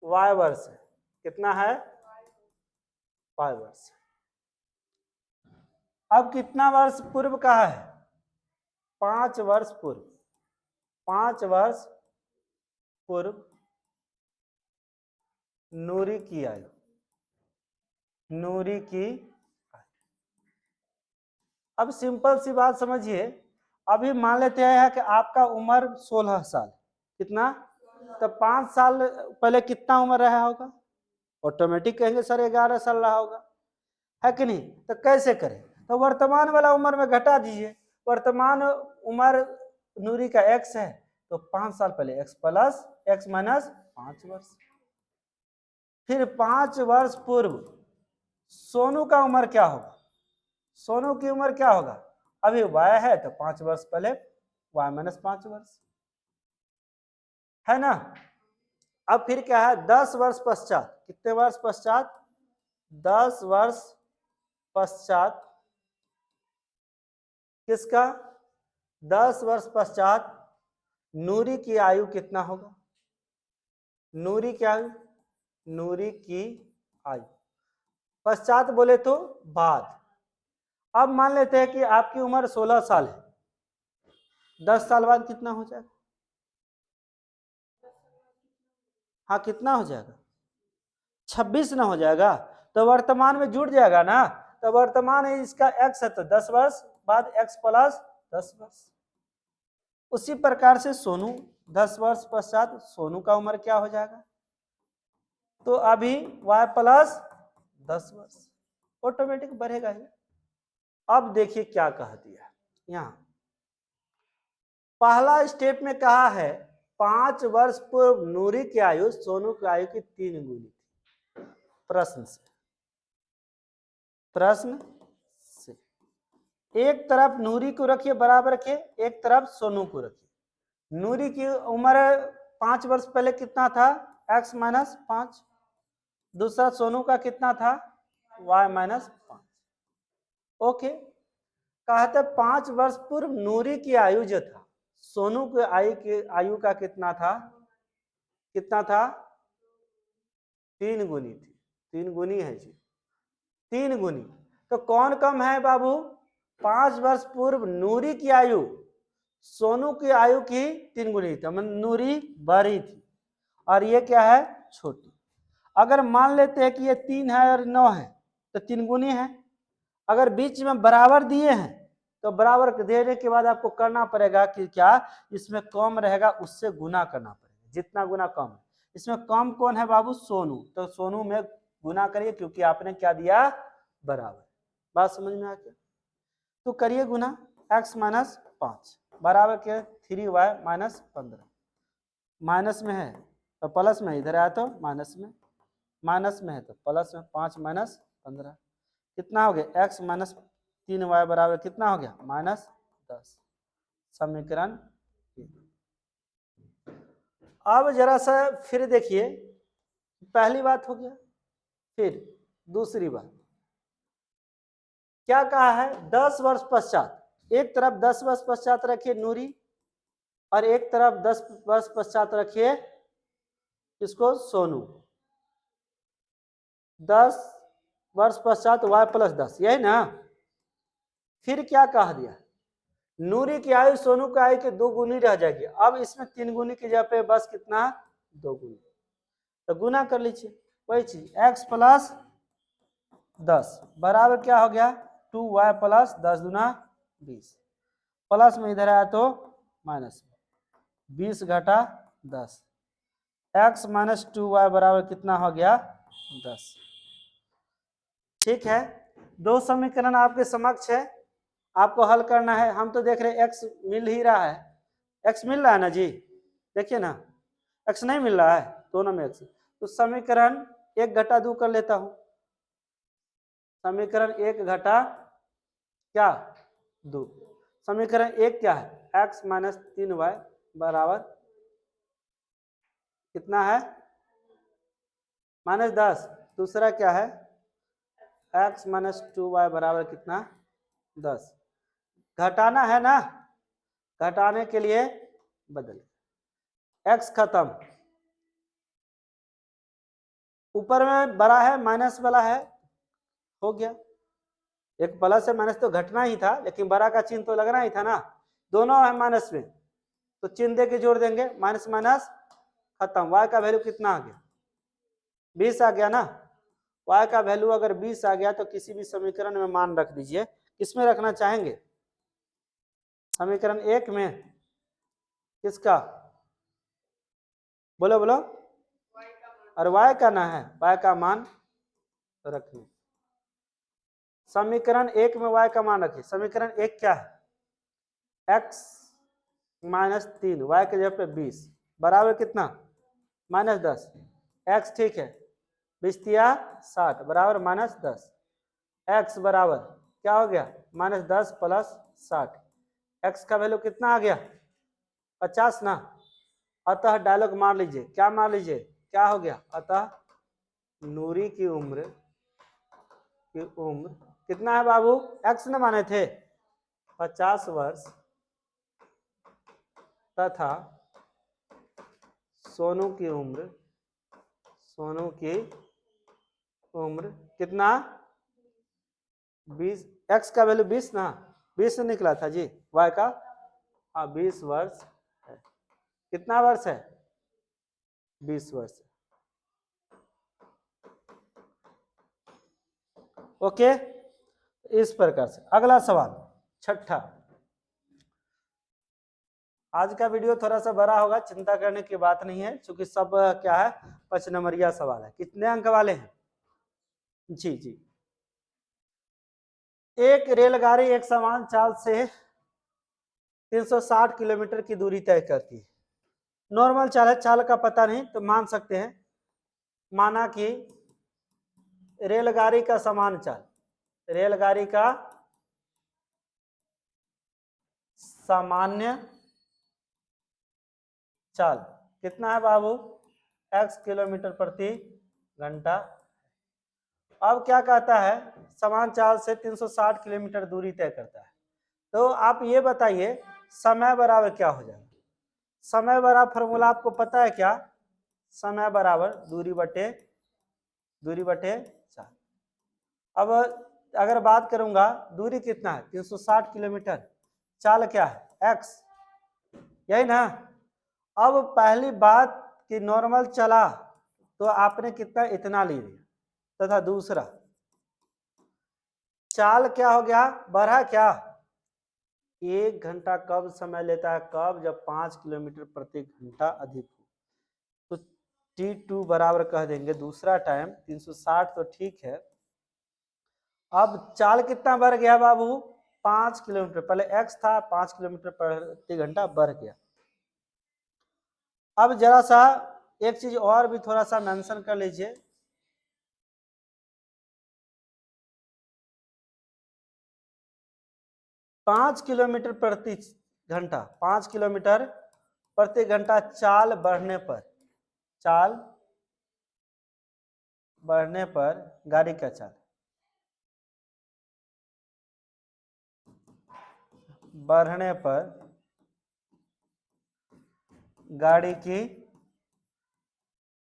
y वर्ष, कितना है y वर्ष। अब कितना वर्ष पूर्व का है, 5 वर्ष पूर्व, 5 वर्ष पूर्व नूरी की आयु, नूरी की, अब सिंपल सी बात समझिए, अभी मान लेते हैं कि आपका उम्र 16 साल, कितना, तो 5 साल पहले कितना उम्र रहा होगा, ऑटोमेटिक कहेंगे सर 11 साल रहा होगा, है कि नहीं, तो कैसे करें, तो वर्तमान वाला उम्र में घटा दीजिए, वर्तमान उम्र नूरी का x है तो 5 साल पहले x प्लस x माइनस 5 वर्ष, फिर 5 वर्ष पूर्व सोनू का उम्र क्या होगा, सोनू की उम्र क्या होगा, अभी y है तो 5 वर्ष पहले y माइनस 5 वर्ष, है ना। अब फिर क्या है 10 वर्ष पश्चात, कितने वर्ष पश्चात, 10 वर्ष पश्चात किसका, 10 वर्ष पश्चात नूरी की आयु कितना होगा, नूरी की आयु, नूरी की आयु पश्चात बोले तो बाद, अब मान लेते हैं कि आपकी उम्र 16 साल है, 10 साल बाद कितना हो जाएगा, हाँ कितना हो जाएगा 26 ना हो जाएगा, तो वर्तमान में जुड़ जाएगा ना, तो वर्तमान है इसका x है तो 10 वर्ष बाद x प्लस 10 वर्ष, उसी प्रकार से सोनू 10 वर्ष पश्चात सोनू का उम्र क्या हो जाएगा, तो अभी y प्लस 10 वर्ष, ऑटोमेटिक बढ़ेगा ही। अब देखिए क्या कह दिया, यहाँ पहला स्टेप में कहा है 5 वर्ष पूर्व नूरी की आयु सोनू की आयु की 3 गुनी थी, प्रश्न से, प्रश्न से एक तरफ नूरी को रखिए बराबर के, एक तरफ सोनू को रखिए, नूरी की उम्र 5 वर्ष पहले कितना था x माइनस 5, दूसरा सोनू का कितना था y माइनस 5, ओके, कहते 5 वर्ष पूर्व नूरी की आयु जो था, सोनू की आयु का कितना था? कितना था? 3 गुनी थी। 3 गुनी है जी, 3 गुनी। तो कौन कम है बाबू? 5 वर्ष पूर्व नूरी की आयु सोनू की आयु की 3 गुनी थी, मतलब नूरी बड़ी थी और ये क्या है? छोटी। अगर मान लेते हैं कि ये 3 है और 9 है तो 3 गुनी है। अगर बीच में बराबर दिए हैं तो बराबर देने के बाद आपको करना पड़ेगा कि क्या, इसमें कम रहेगा उससे गुना करना पड़ेगा, जितना गुना कम है। इसमें कम कौन है बाबू? सोनू। तो सोनू में गुना करिए क्योंकि आपने क्या दिया? बराबर। बात समझ में आ गया? तो करिए गुना, x माइनस 5 बराबर के 3y माइनस 15। माइनस में है तो प्लस में, इधर आया तो माइनस में, माइनस में है तो प्लस में। 5 माइनस 15 कितना हो गया? x माइनस 3y बराबर कितना हो गया? माइनस 10। समीकरण। अब जरा सा फिर देखिए, पहली बात हो गया, फिर दूसरी बात क्या कहा है? 10 वर्ष पश्चात, एक तरफ 10 वर्ष पश्चात रखिए नूरी और एक तरफ 10 वर्ष पश्चात रखिए इसको सोनू। 10 वर्ष पश्चात y प्लस 10, यही ना? फिर क्या कह दिया? नूरी की आयु सोनू की आयु के 2 गुनी रह जाएगी। अब इसमें 3 गुनी की जगह पे बस कितना? 2 गुनी। तो गुना कर लीजिए, वही चीज x प्लस 10 बराबर क्या हो गया? 2y प्लस 10 दूना 20। प्लस में इधर आया तो माइनस में, 20 घटा 10, x माइनस 2y बराबर कितना हो गया? 10। ठीक है, दो समीकरण आपके समक्ष है, आपको हल करना है। हम तो देख रहे x मिल ही रहा है, x मिल रहा है ना जी? देखिए ना, x नहीं मिल रहा है, दोनों में x। तो समीकरण 1 घटा 2 कर लेता हूं। समीकरण 1 घटा क्या? 2। समीकरण 1 क्या है? x माइनस 3y बराबर कितना है? माइनस 10। दूसरा क्या है? x माइनस 2y बराबर कितना? 10। घटाना है ना, घटाने के लिए बदल, x खत्म, ऊपर में बड़ा है माइनस वाला है, हो गया। एक प्लस है माइनस तो घटना ही था, लेकिन बड़ा का चिन्ह तो लगना ही था ना, दोनों है माइनस में तो चिन्ह दे के जोड़ देंगे, माइनस माइनस खत्म। y का वैल्यू कितना आ गया? 20 आ गया ना। y का वैल्यू अगर 20 आ गया तो किसी भी समीकरण में मान रख दीजिए। किसमें रखना चाहेंगे? समीकरण 1 में। किसका? बोलो बोलो। और y का ना है, y का मान रखिए। समीकरण 1 में y का मान रखिए। समीकरण 1 क्या है? x माइनस 3 y के जगह पे 20 बराबर कितना? माइनस 10। x ठीक है, 20 तिया 60 बराबर माइनस 10। x बराबर क्या हो गया? Minus 10 plus 60। x का वैल्यू कितना आ गया? 50 ना। अतः डायलॉग मार लीजिए, क्या मार लीजिए? क्या हो गया? अतः नूरी की उम्र कितना है बाबू? x न माने थे 50 वर्ष तथा सोनू की उम्र कितना? 20। x का वैल्यू 20 ना, 20 निकला था जी y का। हाँ 20 वर्ष है। कितना वर्ष है? 20 वर्ष। ओके, इस प्रकार से। अगला सवाल, छठा। आज का वीडियो थोड़ा सा बड़ा होगा, चिंता करने की बात नहीं है, क्योंकि सब क्या है? 5 नंबरिया सवाल है। कितने अंक वाले हैं? जी जी। एक रेलगाड़ी एक समान चाल से 360 किलोमीटर की दूरी तय करती है। नॉर्मल चाल है, चाल का पता नहीं तो मान सकते हैं, माना कि रेलगाड़ी का समान चाल, रेलगाड़ी का सामान्य चाल कितना है बाबू? x किलोमीटर प्रति घंटा। अब क्या कहता है, समान चाल से 360 किलोमीटर दूरी तय करता है। तो आप ये बताइए समय बराबर क्या हो जाएगा। समय बराबर फॉर्मूला आपको पता है क्या, समय बराबर दूरी बटे 4। अब अगर बात करूंगा दूरी कितना है 360 किलोमीटर, चाल क्या है x, यही ना। अब पहली बात कि नॉर्मल चला तो आपने कितना इतना ले लिया, तथा दूसरा चाल क्या हो गया बढ़ा क्या, 1 घंटा कब समय लेता है, कब, जब 5 किलोमीटर प्रति घंटा अधिक हो। तो t2 बराबर कह देंगे दूसरा टाइम 360 तो ठीक है। अब चाल कितना बढ़ गया बाबू 5 किलोमीटर, पहले x था 5 किलोमीटर प्रति घंटा बढ़ गया। अब जरा सा एक चीज और भी थोड़ा सा मेंशन कर लीजिए, पांच किलोमीटर प्रति घंटा, 5 किलोमीटर प्रति घंटा चाल बढ़ने पर गाड़ी का चाल बढ़ने पर गाड़ी की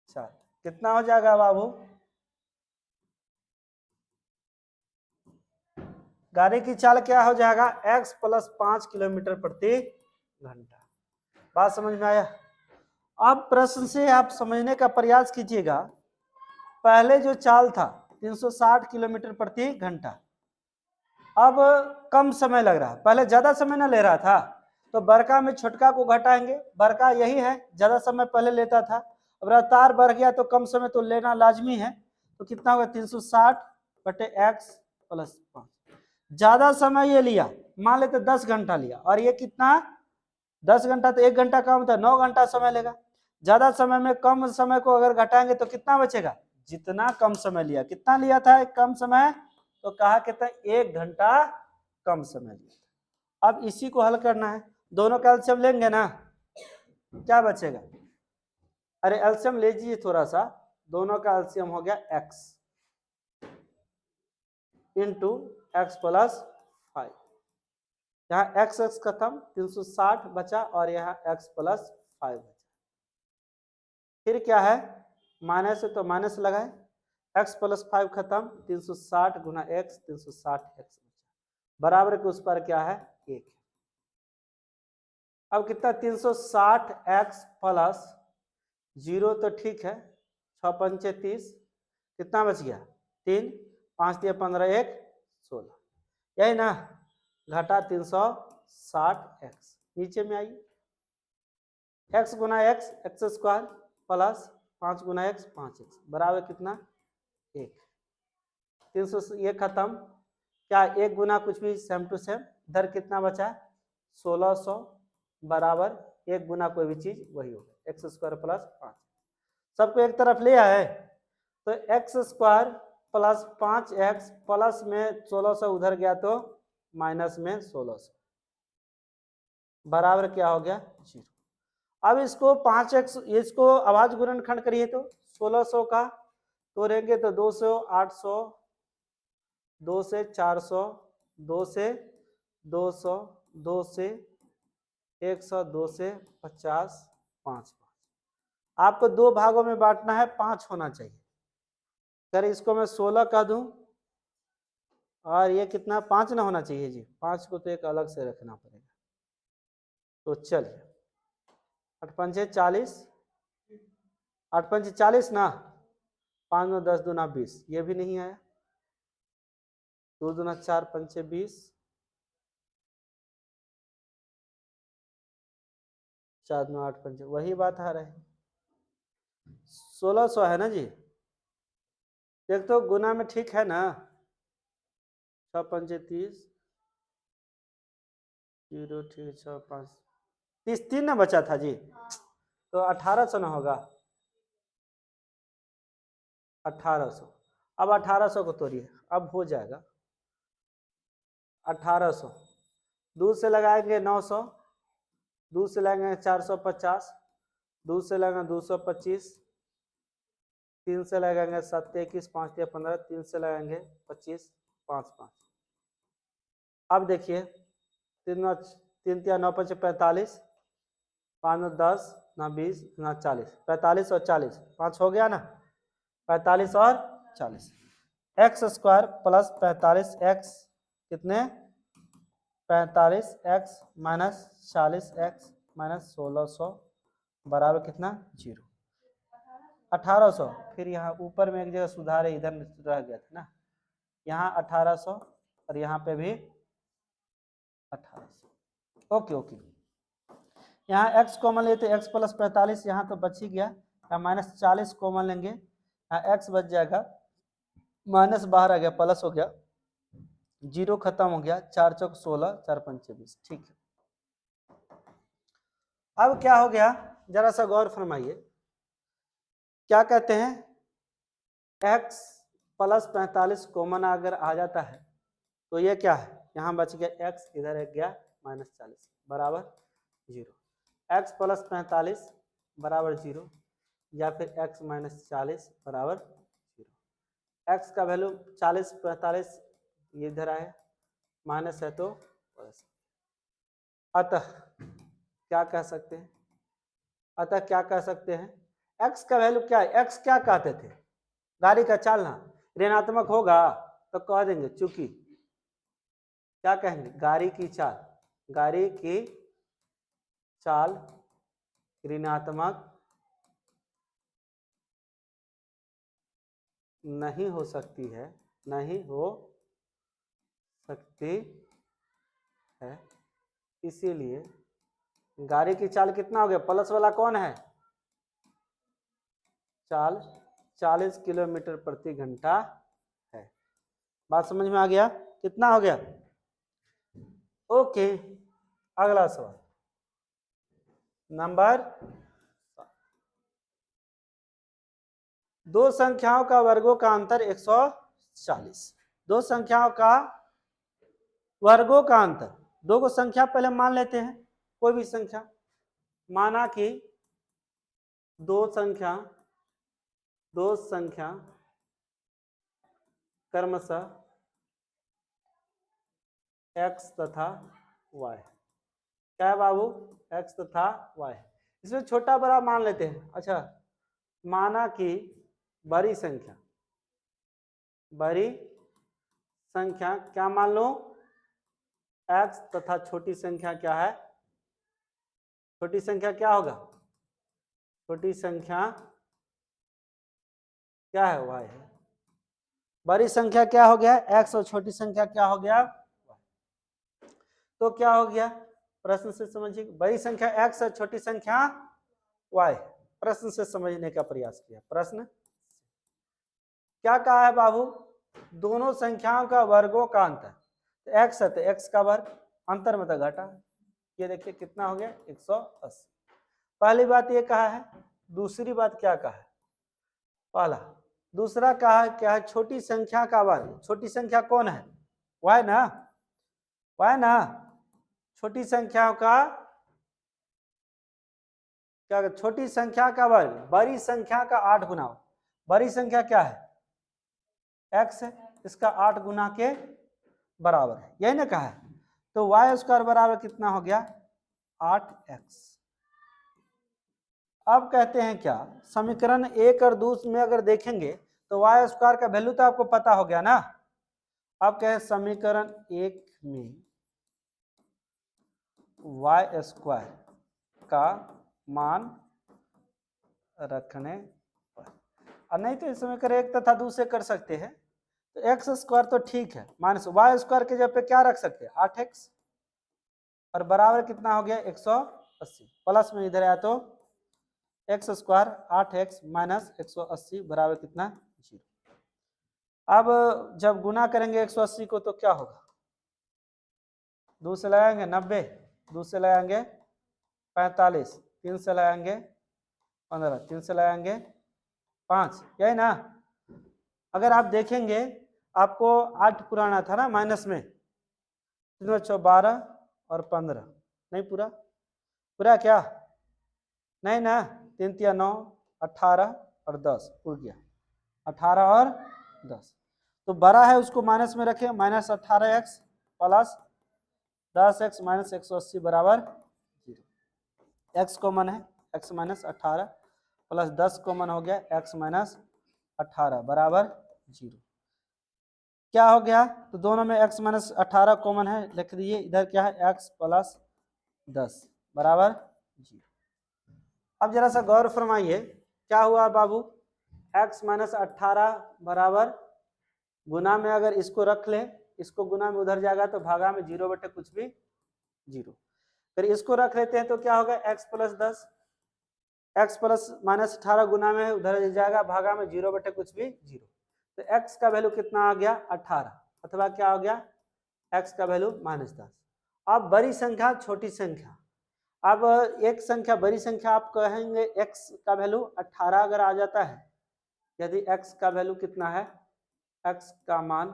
चाल कितना हो जाएगा बाबू, गाड़ी की चाल क्या हो जाएगा x प्लस 5 किलोमीटर प्रति घंटा। बात समझ में आया। अब प्रश्न से आप समझने का प्रयास कीजिएगा, पहले जो चाल था 360 किलोमीटर प्रति घंटा, अब कम समय लग रहा है, पहले ज्यादा समय ना ले रहा था, तो बड़का में छोटका को घटाएंगे, बड़का यही है ज्यादा समय पहले लेता था, अब रफ्तार बढ़ गया तो कम समय तो लेना लाजमी है। तो कितना होगा 360 बटे x प्लस 5, ज्यादा समय ये लिया, मान लेते 10 घंटा लिया, और ये कितना 10 घंटा तो 1 घंटा कम था, 9 घंटा समय लेगा। ज्यादा समय में कम समय को अगर घटाएंगे तो कितना बचेगा, जितना कम समय लिया, कितना लिया था कम समय, तो कहा कितना 1 घंटा कम समय लिया था। अब इसी को हल करना है, दोनों का एलसीएम लेंगे ना, क्या बचेगा, अरे एलसीएम ले लीजिए थोड़ा सा, दोनों का एलसीएम हो गया x इंटू एक्स प्लस 5, यहाँ x x खत्म 360 बचा और यहाँ x प्लस 5 बचा। फिर क्या है माइनस है तो माइनस लगाए, x प्लस 5 खत्म 360 गुना x 360 x बराबर के उस पर क्या है 1। अब कितना 360 x प्लस 0 तो ठीक है, 6 पंचे 30, कितना बच गया 3, 5 दिया 15, 1 16, यही ना, घटा 360 x, नीचे में आई x गुना x एक्स स्क्वायर प्लस 5 गुना x 5x बराबर कितना 1, 300 ये खत्म, क्या 1 गुना कुछ भी सेम टू सेम, इधर कितना बचा 1600 बराबर 1 गुना कोई भी चीज वही होगा एक्स स्क्वायर प्लस 5, सबको एक तरफ ले आए तो x square plus 5x plus में 1600 उधर गया तो माइनस में 1600 बराबर क्या हो गया 0। अब इसको 5x, इसको अभाज्य गुणनखंड करिए तो 1600 का तोड़ेंगे तो 200, 800, 2 से 400, 2 से 200, 2 से 100, 2 से 50, 5 आपको दो भागों में बांटना है, 5 होना चाहिए। अगर इसको मैं 16 का दूं और ये कितना 5 ना होना चाहिए जी, 5 को तो एक अलग से रखना पड़ेगा। तो चलिए 8 पंचे 40, 8 पंचे 40 ना, 5 में 10 दूना 20, ये भी नहीं आया, 2 दूना 4 पंचे 20, 4 दूना 8 पंचे, वही बात आ रहा है 1600 है ना जी, देख तो गुना में ठीक है ना, 6 पंचे 30, 0 ठीक 6 5 30, 3 ना बचा था जी, तो 1800 ना होगा 1800। अब 1800 को तोड़िए, अब हो जाएगा 1800, दूर से लगाएंगे 900, दूर से लगाएंगे 450, दूर से लगाएंगे 225, 3 से लगाएंगे 7 21, 5 3 15, 3 से लगाएंगे 25, 5 5। अब देखिए 3 3 9 5 45, 5 10 ना 20 ना 40, 45 और 40, 5 हो गया ना, 45 और 40। एक्स स्क्वायर प्लस 45 एक्स कितने 45 एक्स माइनस 40 एक्स माइनस 1600 बराबर कितना 0, 1800। फिर यहाँ ऊपर में एक जगह सुधार है, इधर रह गया था ना, यहाँ 1800 और यहाँ पे भी 1800। ओके ओके, यहाँ x कॉमन लेते x प्लस 45, यहाँ तो बच ही गया, यहाँ माइनस 40 कॉमन लेंगे, यहाँ x बच जाएगा, माइनस बाहर आ गया प्लस हो गया, 0 खत्म हो गया, 4 चौक 16, 4 5 24। ठीक है, अब क्या हो गया जरा सा गौर फरमाइए, क्या कहते हैं x प्लस 45 कॉमन अगर आ जाता है तो ये क्या है, यहाँ बच गया x, इधर एक गया माइनस 40 बराबर 0, x प्लस 45 बराबर 0 या फिर x माइनस 40 बराबर 0। x का वैल्यू 40 45 ये इधर आए, माइनस है तो प्लस। अतः क्या कह सकते हैं, अतः क्या कह सकते हैं, x का वैल्यू क्या है, x क्या कहते थे, गाड़ी का चालना ऋणात्मक होगा तो कह देंगे चूंकि, क्या कहेंगे, गाड़ी की चाल, गाड़ी की चाल ऋणात्मक नहीं हो सकती है, नहीं हो सकती है, इसीलिए गाड़ी की चाल कितना हो गया, प्लस वाला कौन है, चाल 40 किलोमीटर प्रति घंटा है। बात समझ में आ गया, कितना हो गया। ओके, अगला सवाल नंबर, दो संख्याओं का वर्गों का अंतर 140। दो संख्याओं का वर्गों का अंतर, दो को संख्या पहले मान लेते हैं, कोई भी संख्या, माना कि दो संख्या क्रमशः x तथा y, क्या है बाबू, x तथा y, इसमें छोटा बड़ा मान लेते हैं। अच्छा, माना कि बड़ी संख्या क्या मान लो, x तथा छोटी संख्या क्या है, छोटी संख्या क्या होगा, छोटी संख्या क्या है y है, बड़ी संख्या क्या हो गया x और छोटी संख्या क्या हो गया y। तो क्या हो गया, प्रश्न से समझिए, बड़ी संख्या x और छोटी संख्या y, प्रश्न से समझने का प्रयास किया। प्रश्न क्या कहा है बाबू, दोनों संख्याओं का वर्गों का अंतर, तो x है तो x का वर्ग, अंतर में तो घटा, ये देखिए कितना हो गया 180। पहली बात ये कहा है, दूसरी बात क्या कहा है, पहला, दूसरा कहा है क्या है, छोटी संख्या का वर्ग, छोटी संख्या कौन है, y ना, y ना, छोटी संख्याओं का क्या, छोटी संख्या का वर्ग बड़ी संख्या का 8 गुना, बड़ी संख्या क्या है x है, इसका 8 गुना के बराबर है, यही ना कहा है। तो y स्क्वायर बराबर कितना हो गया 8x। अब कहते हैं क्या, समीकरण 1 और 2 में अगर देखेंगे तो y स्क्वायर का वैल्यू तो आपको पता हो गया ना। अब कहे समीकरण 1 में y स्क्वायर का मान रखने पर, और नहीं तो इस समीकरण 1 तथा 2 से कर सकते हैं, तो एक्स स्क्वायर तो ठीक है, माइनस वाई स्क्वायर के जगह पे क्या रख सकते हैं 8x, और बराबर कितना हो गया 180, प्लस में इधर आया तो एक्स स्क्वायर 8x माइनस 180 बराबर कितना 0। अब जब गुना करेंगे 180 को तो क्या होगा, 2 से लगाएंगे 90, 2 से लगाएंगे 45, 3 से लगाएंगे 15, 3 से लगाएंगे 5, यही ना। अगर आप देखेंगे आपको 8 पुराना था ना माइनस में, 12 और 15, नहीं पूरा, पूरा क्या नहीं ना, 3 3 9 18 और 10 उड़ गया, 18 और 10, तो बड़ा है उसको माइनस में रखें, -18x प्लस 10x माइनस 180 बराबर 0। x कॉमन है, x माइनस 18 प्लस 10 कॉमन हो गया, x माइनस 18 बराबर 0। क्या हो गया, तो दोनों में x माइनस 18 कॉमन है, लिख दीजिए, इधर क्या है x प्लस 10 बराबर 0। अब जरा सा गौर फरमाइए, क्या हुआ बाबू, x माइनस 18 बराबर गुना में अगर इसको रख ले, इसको गुना में उधर जाएगा तो भागा में 0 बटे कुछ भी 0। फिर इसको रख लेते हैं तो क्या होगा, x plus 10, x plus minus 18 गुना में उधर जाएगा, भागा में 0 बटे कुछ भी 0। तो x का वैल्यू कितना आ गया 18, अथवा क्या हो गया x का वैल्यू -10। अब बड़ी संख्या छोटी संख्या, अब एक संख्या बड़ी संख्या आप कहेंगे x का वैल्यू 18 अगर आ जाता है, यदि x का वैल्यू कितना है, x का मान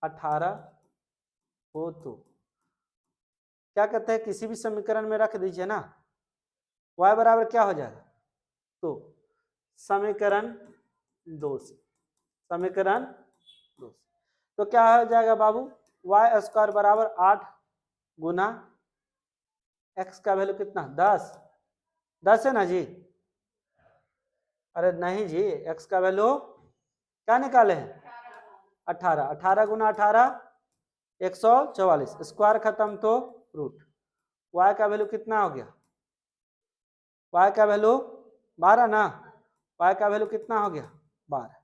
18 हो तो क्या कहते हैं, किसी भी समीकरण में रख दीजिए ना, y बराबर क्या हो जाएगा, तो समीकरण 2 से, समीकरण 2 से, तो क्या हो जाएगा बाबू, y स्क्वायर बराबर 8 गुना x का वैल्यू कितना 10 है ना जी, अरे नहीं जी, x का वैल्यू क्या निकाले हैं 18, 18 गुना 18 144, स्क्वायर खत्म तो रूट, y का वैल्यू कितना हो गया, y का वैल्यू 12 ना, y का वैल्यू कितना हो गया 12।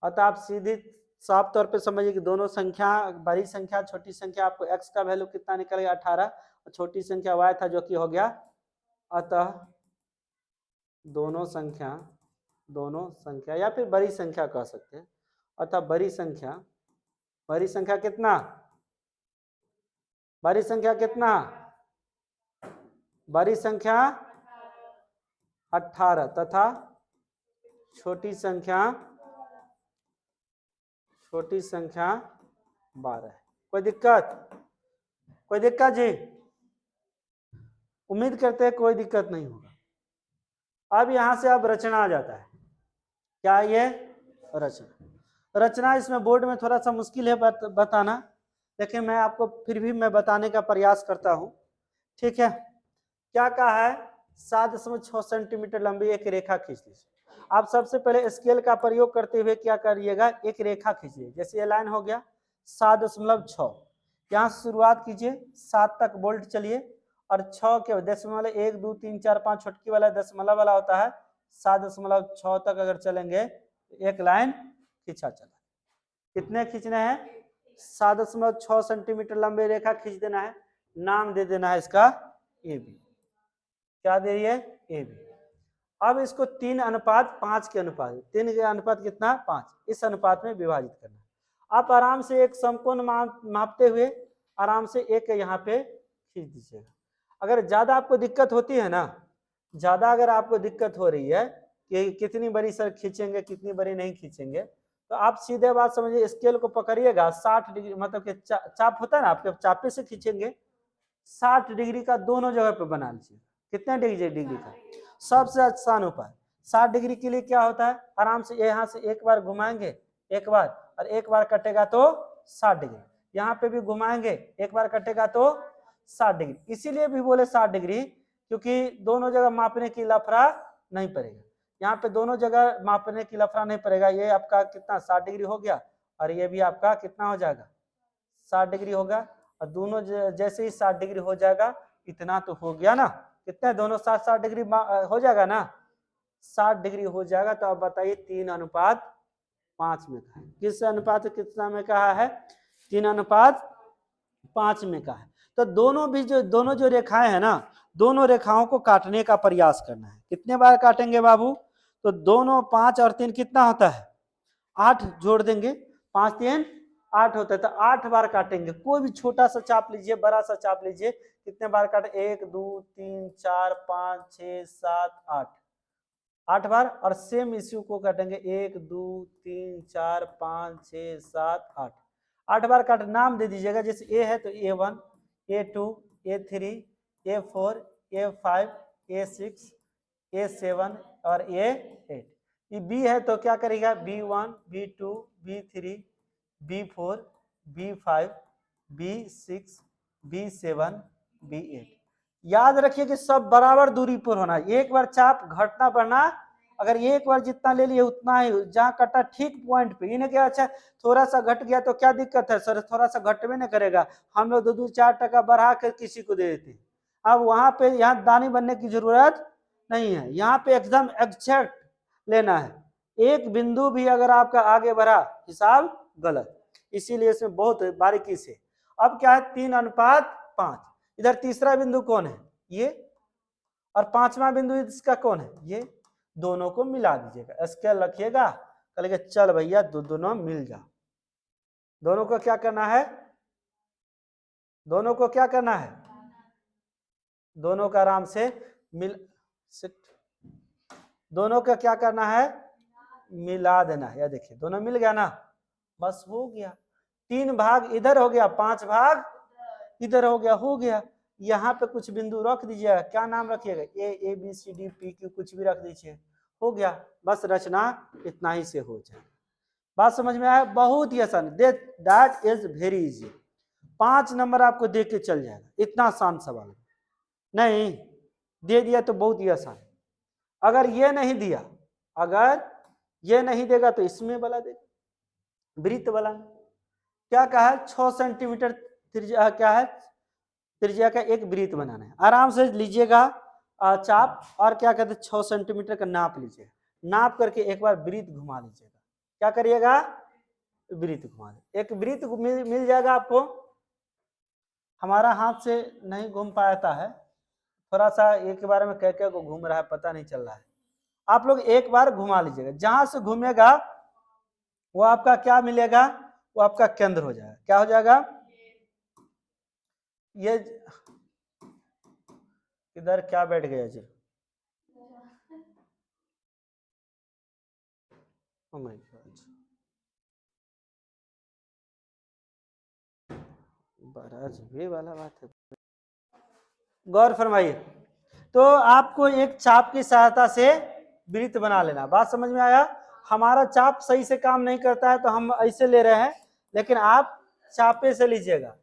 अतः आप सीधी साफ तौर पे समझिए कि दोनों संख्या, बड़ी संख्या छोटी संख्या, आपको x का वैल्यू कितना निकलेगा 18 और छोटी संख्या y था जो कि हो गया, अतः दोनों संख्या या फिर बड़ी संख्या कह सकते हैं, अतः बड़ी संख्या कितना, बड़ी संख्या कितना, बड़ी संख्या 18 तथा छोटी संख्या 12 है। कोई दिक्कत जी, उम्मीद करते हैं कोई दिक्कत नहीं होगा। अब यहां से अब रचना आ जाता है, क्या ये रचना इसमें बोर्ड में थोड़ा सा मुश्किल है बताना, लेकिन मैं आपको फिर भी मैं बताने का प्रयास करता हूं, ठीक है। क्या कहा है, 7.6 सेंटीमीटर लंबी एक रेखा खींच लीजिए। आप सबसे पहले स्केल का प्रयोग करते हुए क्या करिएगा, एक रेखा खींचिए, जैसे ये लाइन हो गया 7.6, यहाँ शुरुआत कीजिए 7 तक बोल्ट चलिए, और 6 के दशमलव 1 2 3 4 5 छुटकी वाला दशमलव वाला होता है, 7.6 तक अगर चलेंगे तो एक लाइन खींचा चला। कितने खींचने हैं, 7.6 सेंटीमीटर लंबी रेखा खींच देना है, नाम दे देना है इसका ए बी। क्या दे रही है, ए बी। अब इसको 3:5 के अनुपात, 3 के अनुपात कितना 5, इस अनुपात में विभाजित करना। आप आराम से एक समकोण मापते हुए आराम से एक यहाँ पे खींच दीजिएगा। अगर ज्यादा आपको दिक्कत होती है ना, ज्यादा अगर आपको दिक्कत हो रही है कि कितनी बड़ी सर खींचेंगे कितनी बड़ी नहीं खींचेंगे, तो आप सीधे बात समझिए, स्केल को पकड़िएगा 60 डिग्री, मतलब कि चाप होता है ना, आपके चापे से खींचेंगे 60 डिग्री का दोनों जगह पे बना लीजिए। कितने डिग्री का, सबसे आसान उपाय 60 डिग्री के लिए क्या होता है, आराम से यहाँ से एक बार घुमाएंगे, एक बार, और एक बार कटेगा तो 60 डिग्री, यहाँ पे भी घुमाएंगे, एक बार कटेगा तो 60 डिग्री। इसीलिए भी बोले 60 डिग्री, क्योंकि दोनों जगह मापने की लफड़ा नहीं पड़ेगा, यहाँ पे दोनों जगह मापने की लफड़ा नहीं पड़ेगा। ये आपका कितना 60 डिग्री हो गया, और ये भी आपका कितना हो जाएगा 60 डिग्री होगा, और दोनों जैसे ही 60 डिग्री हो जाएगा, इतना तो हो गया ना, कितने दोनों 60 डिग्री हो जाएगा ना, 60 डिग्री हो जाएगा। तो अब बताइए 3:5 में कहा है, किस अनुपात कितना में कहा है, 3:5 में कहा है। तो दोनों जो रेखाएं हैं ना, दोनों रेखाओं को काटने का प्रयास करना है। कितने बार काटेंगे बाबू, तो दोनों 5 और 3 कितना होता है 8, जोड़ देंगे 5 3 8 होता है, तो 8 बार काटेंगे। कोई भी छोटा सा चाप लीजिए, बड़ा सा चाप लीजिए, कितने बार काटे, 1 2 3 4 5 6 7 8 बार, और सेम इश्यू को काटेंगे 1 2 3 4 5 6 7 8 बार काट। नाम दे दीजिएगा, जैसे ए है तो A1 A2 A3 A4 A5 A6 A7 और A8। ये बी है तो क्या करेगा, B1 B2 B3 B4 B5 B6 B7 B8। याद रखिए कि सब बराबर दूरी पर होना। एक बार चाप घटना बढ़ना, अगर एक बार जितना ले लिए उतना ही, जहां कटा ठीक पॉइंट पे। इन्हें क्या, अच्छा थोड़ा सा घट गया तो क्या दिक्कत है सर, थोड़ा सा घटवे नहीं करेगा, हम लोग 2-4 टका बढ़ा कर किसी को दे देते हैं। अब वहां पे यहाँ दानी बनने की जरूरत नहीं है, यहाँ पे एकदम एग्जैक्ट लेना है। एक बिंदु भी अगर आपका आगे बढ़ा हिसाब गलत, इसीलिए इसमें बहुत बारीकी से। अब क्या है, 3:5। इधर तीसरा बिंदु कौन है, ये, और पांचवा बिंदु इसका कौन है, ये। दोनों को मिला दीजिएगा, स्केल रखिएगा, कहेंगे चल भैया दोनों मिल जा। दोनों को क्या करना है, दोनों को क्या करना है, दोनों का आराम से मिल, दोनों का क्या करना है, मिला देना है। या देखिए दोनों मिल गया ना, बस हो गया। 3 भाग इधर हो गया, 5 भाग इधर हो गया, हो गया। यहाँ पे कुछ बिंदु रख दीजिएगा, क्या नाम रखिएगा, A B C D P Q, कुछ भी रख दीजिए, हो गया। बस रचना इतना ही से हो जाए। बात समझ में आया, बहुत ही आसान, that is very easy. 5 number आपको दे के चल जाएगा, इतना आसान सवाल नहीं दे दिया तो बहुत ही आसान। अगर ये नहीं दिया, अगर ये नहीं देगा तो इसमें वाला देगा, वृत्त वाला। क्या कहा है, 6 सेंटीमीटर त्रिज्या, क्या है त्रिज्या का एक वृत्त बनाना है। आराम से लीजिएगा चाप, और क्या कहते हैं 6 सेंटीमीटर का नाप लीजिएगा, नाप करके एक बार वृत्त घुमा लीजिएगा। क्या करिएगा, वृत्त घुमा दे, एक वृत्त मिल जाएगा आपको। हमारा हाथ से नहीं घूम पाता है, थोड़ा सा एक बार में कह को घूम रहा है, पता नहीं चल रहा है। आप लोग एक बार घुमा लीजिएगा, जहां से घूमेगा वो आपका क्या मिलेगा, वो आपका केंद्र हो जाएगा। क्या हो जाएगा, ये इधर क्या बैठ गया जी, oh my God, बड़ा अजीब वाला बात है। गौर फरमाइए, तो आपको एक चाप की सहायता से वृत्त बना लेना। बात समझ में आया, हमारा चाप सही से काम नहीं करता है तो हम ऐसे ले रहे हैं, लेकिन आप चापे से लीजिएगा,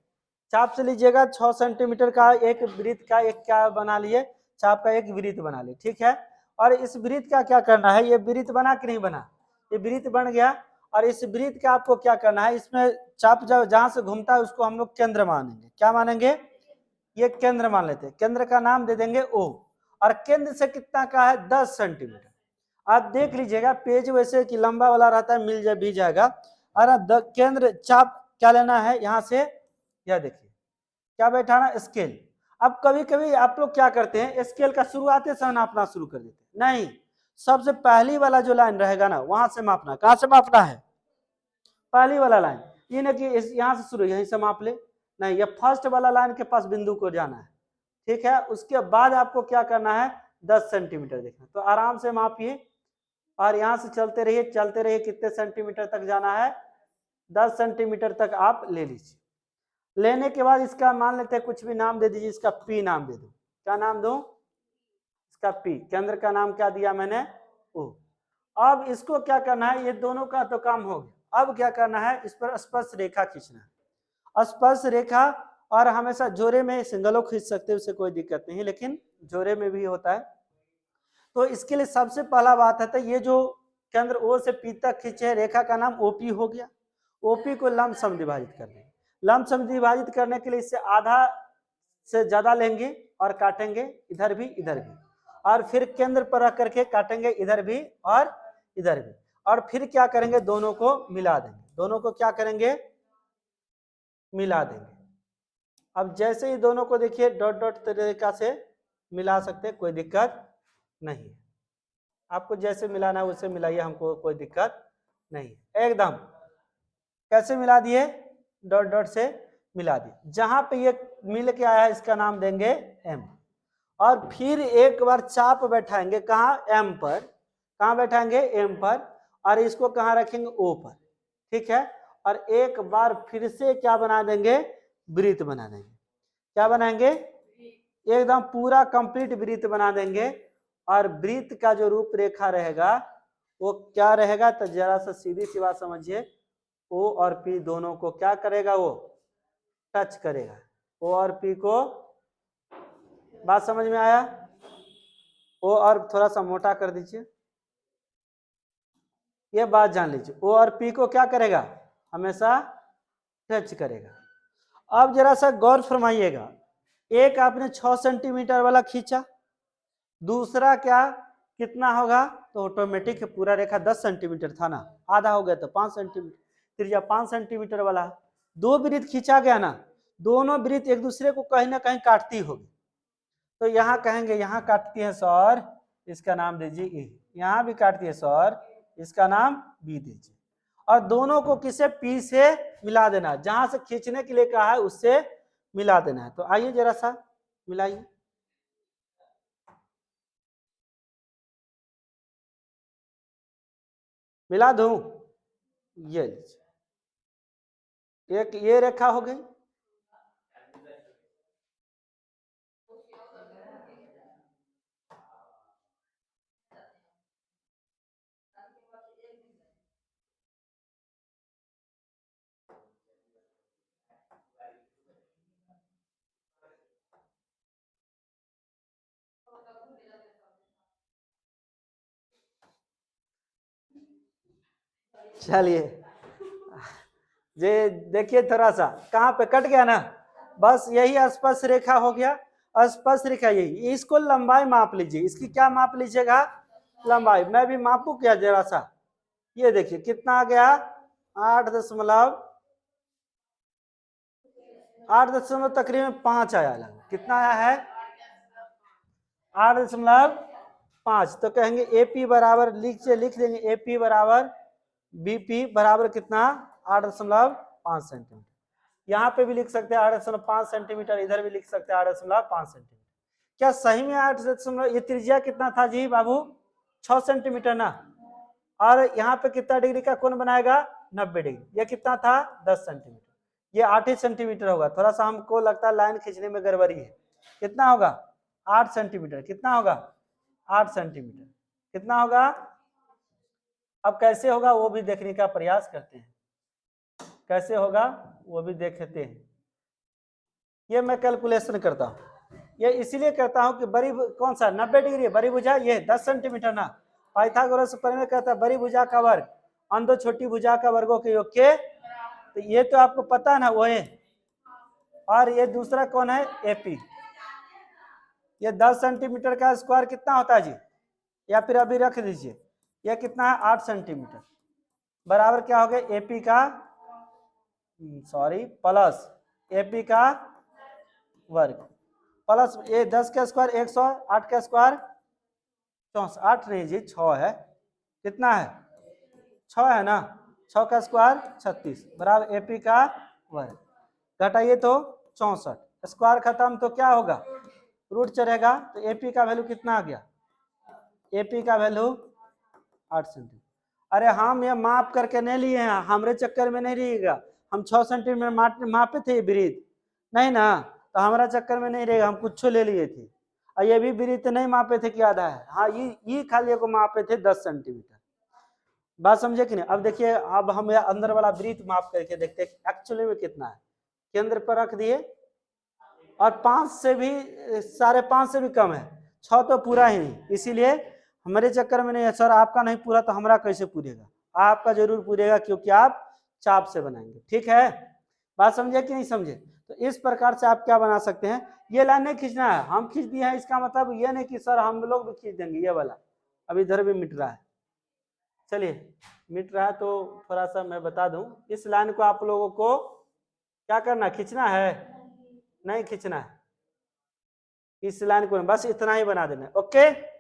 चाप से लीजिएगा। 6 सेंटीमीटर का एक वृत्त का एक क्या बना लिए, चाप का एक वृत्त बना लिए, ठीक है। और इस वृत्त का क्या करना है, ये वृत्त बना कि नहीं बना, ये वृत्त बन गया। और इस वृत्त का आपको क्या करना है, इसमें चाप जहां से घूमता है उसको हम लोग केंद्र मानेंगे। क्या मानेंगे, ये केंद्र मान लेते हैं, केंद्र का नाम दे देंगे O। और केंद्र से कितना का है, 10 सेंटीमीटर। आप देख लीजिएगा, पेज वैसे कि लंबा वाला रहता है, मिल भी जाएगा। और केंद्र चाप क्या लेना है, यहाँ से यह देखिए क्या बैठाना, स्केल। अब कभी कभी आप लोग क्या करते हैं, स्केल का शुरुआत से नापना शुरू कर देते हैं, नहीं, सबसे पहली वाला जो लाइन रहेगा ना, वहां से मापना। कहां से मापना है, पहली वाला लाइन, ये ना कि यहाँ से शुरू, यहीं से माप ले, नहीं, ये फर्स्ट वाला लाइन के पास बिंदु को जाना है, ठीक है। उसके बाद आपको क्या करना है, 10 सेंटीमीटर देखना, तो आराम से मापिए और यहां से चलते रहिए, कितने सेंटीमीटर तक जाना है, 10 सेंटीमीटर तक आप ले लीजिए। लेने के बाद इसका मान लेते हैं कुछ भी नाम दे दीजिए, इसका पी नाम दे दो। क्या नाम दो, इसका पी। केंद्र का नाम क्या दिया मैंने, ओ। अब इसको क्या करना है, ये दोनों का तो काम हो गया। अब क्या करना है, इस पर स्पर्श रेखा खींचना है, स्पर्श रेखा। और हमेशा जोरे में सिंगलों खींच सकते हैं, उससे कोई दिक्कत नहीं, लेकिन जोरे में भी होता है। तो इसके लिए सबसे पहला बात है, तो ये जो केंद्र ओ से पी तक खींचे रेखा का नाम ओपी हो गया। ओपी को लंबसम विभाजित कर देंगे। लंबसम विभाजित करने के लिए इससे आधा से ज्यादा लेंगे और काटेंगे, इधर भी इधर भी, और फिर केंद्र पर रख करके काटेंगे, इधर भी और इधर भी। और फिर क्या करेंगे, दोनों को मिला देंगे, दोनों को क्या करेंगे, मिला देंगे। अब जैसे ही दोनों को देखिए डॉट डॉट तरीका से मिला सकते, कोई दिक्कत नहीं, आपको जैसे मिलाना है उससे मिलाइए, हमको कोई दिक्कत नहीं एकदम। कैसे मिला दिए, डॉट डॉट से मिला दिए। जहां पे ये मिल के आया है इसका नाम देंगे एम। और फिर एक बार चाप बैठाएंगे, कहाँ, एम पर। कहाँ बैठाएंगे, एम पर। और इसको कहाँ रखेंगे, ओ पर, ठीक है। और एक बार फिर से क्या बना देंगे, वृत्त बना देंगे। क्या बनाएंगे, एकदम पूरा कंप्लीट वृत्त बना देंगे। और वृत्त का जो रूपरेखा रहेगा वो क्या रहेगा, तो जरा सा सीधी सी बात समझिए, ओ और पी दोनों को क्या करेगा, वो टच करेगा। ओ और पी को, बात समझ में आया? ओ और थोड़ा सा मोटा कर दीजिए, ये बात जान लीजिए, ओ और पी को क्या करेगा, हमेशा टच करेगा। अब जरा सा गौर फरमाइएगा, एक आपने 6 सेंटीमीटर वाला खींचा, दूसरा क्या कितना होगा, तो ऑटोमेटिक पूरा रेखा 10 सेंटीमीटर था ना, आधा हो गया तो 5 सेंटीमीटर, त्रिज्या 5 सेंटीमीटर वाला, दो वृत्त खींचा गया ना, दोनों वृत्त एक दूसरे को कहीं ना कहीं काटती होगी, तो यहाँ कहेंगे यहाँ काटती है सर, इसका नाम दीजिए ए, यहाँ भी काटती है सर, इसका नाम बी दीजिए, और दोनों को किसे, पी से मिला देना, जहां से खींचने के लिए कहा है उससे मिला देना है। तो आइए जरा सा मिलाइए, मिला दूं, ये लीजिए, एक ये रेखा हो गई, चलिए ये देखिए थोड़ा सा कहाँ पे कट गया ना, बस यही स्पर्श रेखा हो गया, स्पर्श रेखा यही, इसको लंबाई माप लीजिए, इसकी क्या माप लीजिएगा, लंबाई, मैं भी मापू क्या जरा सा, ये देखिए कितना आ गया, 8 दशमलव तकरीबन 5 आया, कितना आया है, 8.5, तो कहेंगे एपी बराबर लिख देंगे, एपी बराबर बीपी बराबर कितना, 8.5 सेंटीमीटर, यहाँ पे भी लिख सकते हैं 8.5 सेंटीमीटर, इधर भी लिख सकते हैं 8.5 सेंटीमीटर, क्या सही में 8 ये त्रिज्या कितना था जी बाबू, 6 सेंटीमीटर ना, और यहाँ पे कितना डिग्री का कोण बनाएगा, 90 डिग्री, ये कितना था 10 सेंटीमीटर, ये 8 ही सेंटीमीटर होगा, थोड़ा सा हमको लगता है लाइन खींचने में गड़बड़ी है, कितना होगा 8 सेंटीमीटर, कितना होगा 8 सेंटीमीटर, कितना होगा, अब कैसे होगा वो भी देखने का प्रयास करते हैं, कैसे होगा वो भी देखते हैं, ये मैं कैलकुलेशन करता हूँ, ये इसीलिए करता हूँ कि बड़ी कौन सा 90 डिग्री बड़ी भुजा, ये 10 सेंटीमीटर ना, पाइथागोरस प्रमेय कहता है बड़ी भुजा का वर्ग अन दो छोटी भुजा का वर्गों के योग के, तो ये तो आपको पता ना वो है, और ये दूसरा कौन है एपी, ये 10 सेंटीमीटर का स्क्वायर कितना होता है जी, या फिर अभी रख दीजिए, ये कितना है 8 सेंटीमीटर, बराबर क्या हो गया एपी का, सॉरी प्लस एपी का वर्ग, प्लस ये 10 का स्क्वायर 100, 8 का स्क्वायर 64, 8 नहीं जी 6 है, कितना है 6 है ना, 6 का स्क्वायर 36 बराबर एपी का वर्ग, घटाइए तो 64, स्क्वायर खत्म तो क्या होगा, रूट चढ़ेगा, तो एपी का वैल्यू कितना आ गया, एपी का वैल्यू 8 सेंटीमीटर, अरे हम ये माप करके नहीं लिए हैं, हमारे चक्कर में नहीं रहिएगा, हम 6 सेंटीमीटर मापे थे वृत्त नहीं ना, तो हमारा चक्कर में नहीं रहेगा, हम कुछ ले लिए थे, और ये भी वृत्त नहीं मापे थे कि आधा है, हाँ ये खाली को मापे थे 10 सेंटीमीटर, बात समझे कि नहीं। अब देखिए अब हम अंदर वाला वृत्त माप करके देखते हैं एक्चुअली में कितना है, केंद्र पर रख दिए, और 5 से भी 5.5 से भी कम है, 6 तो पूरा ही नहीं, इसीलिए हमारे चक्कर में नहीं है, सर आपका नहीं पूरा तो हमारा कैसे पूरेगा, आपका जरूर पूरेगा क्योंकि आप चाप से बनाएंगे, ठीक है, बात समझे कि नहीं समझे। तो इस प्रकार से आप क्या बना सकते हैं, ये लाइन नहीं खींचना है, हम खींच दिए हैं, इसका मतलब ये नहीं कि सर हम लोग भी खींच देंगे, ये वाला अब इधर भी मिट रहा है, चलिए मिट रहा है तो थोड़ा सा मैं बता दूं, इस लाइन को आप लोगों को क्या करना, खींचना है, नहीं खींचना है, इस लाइन को बस इतना ही बना देना, ओके।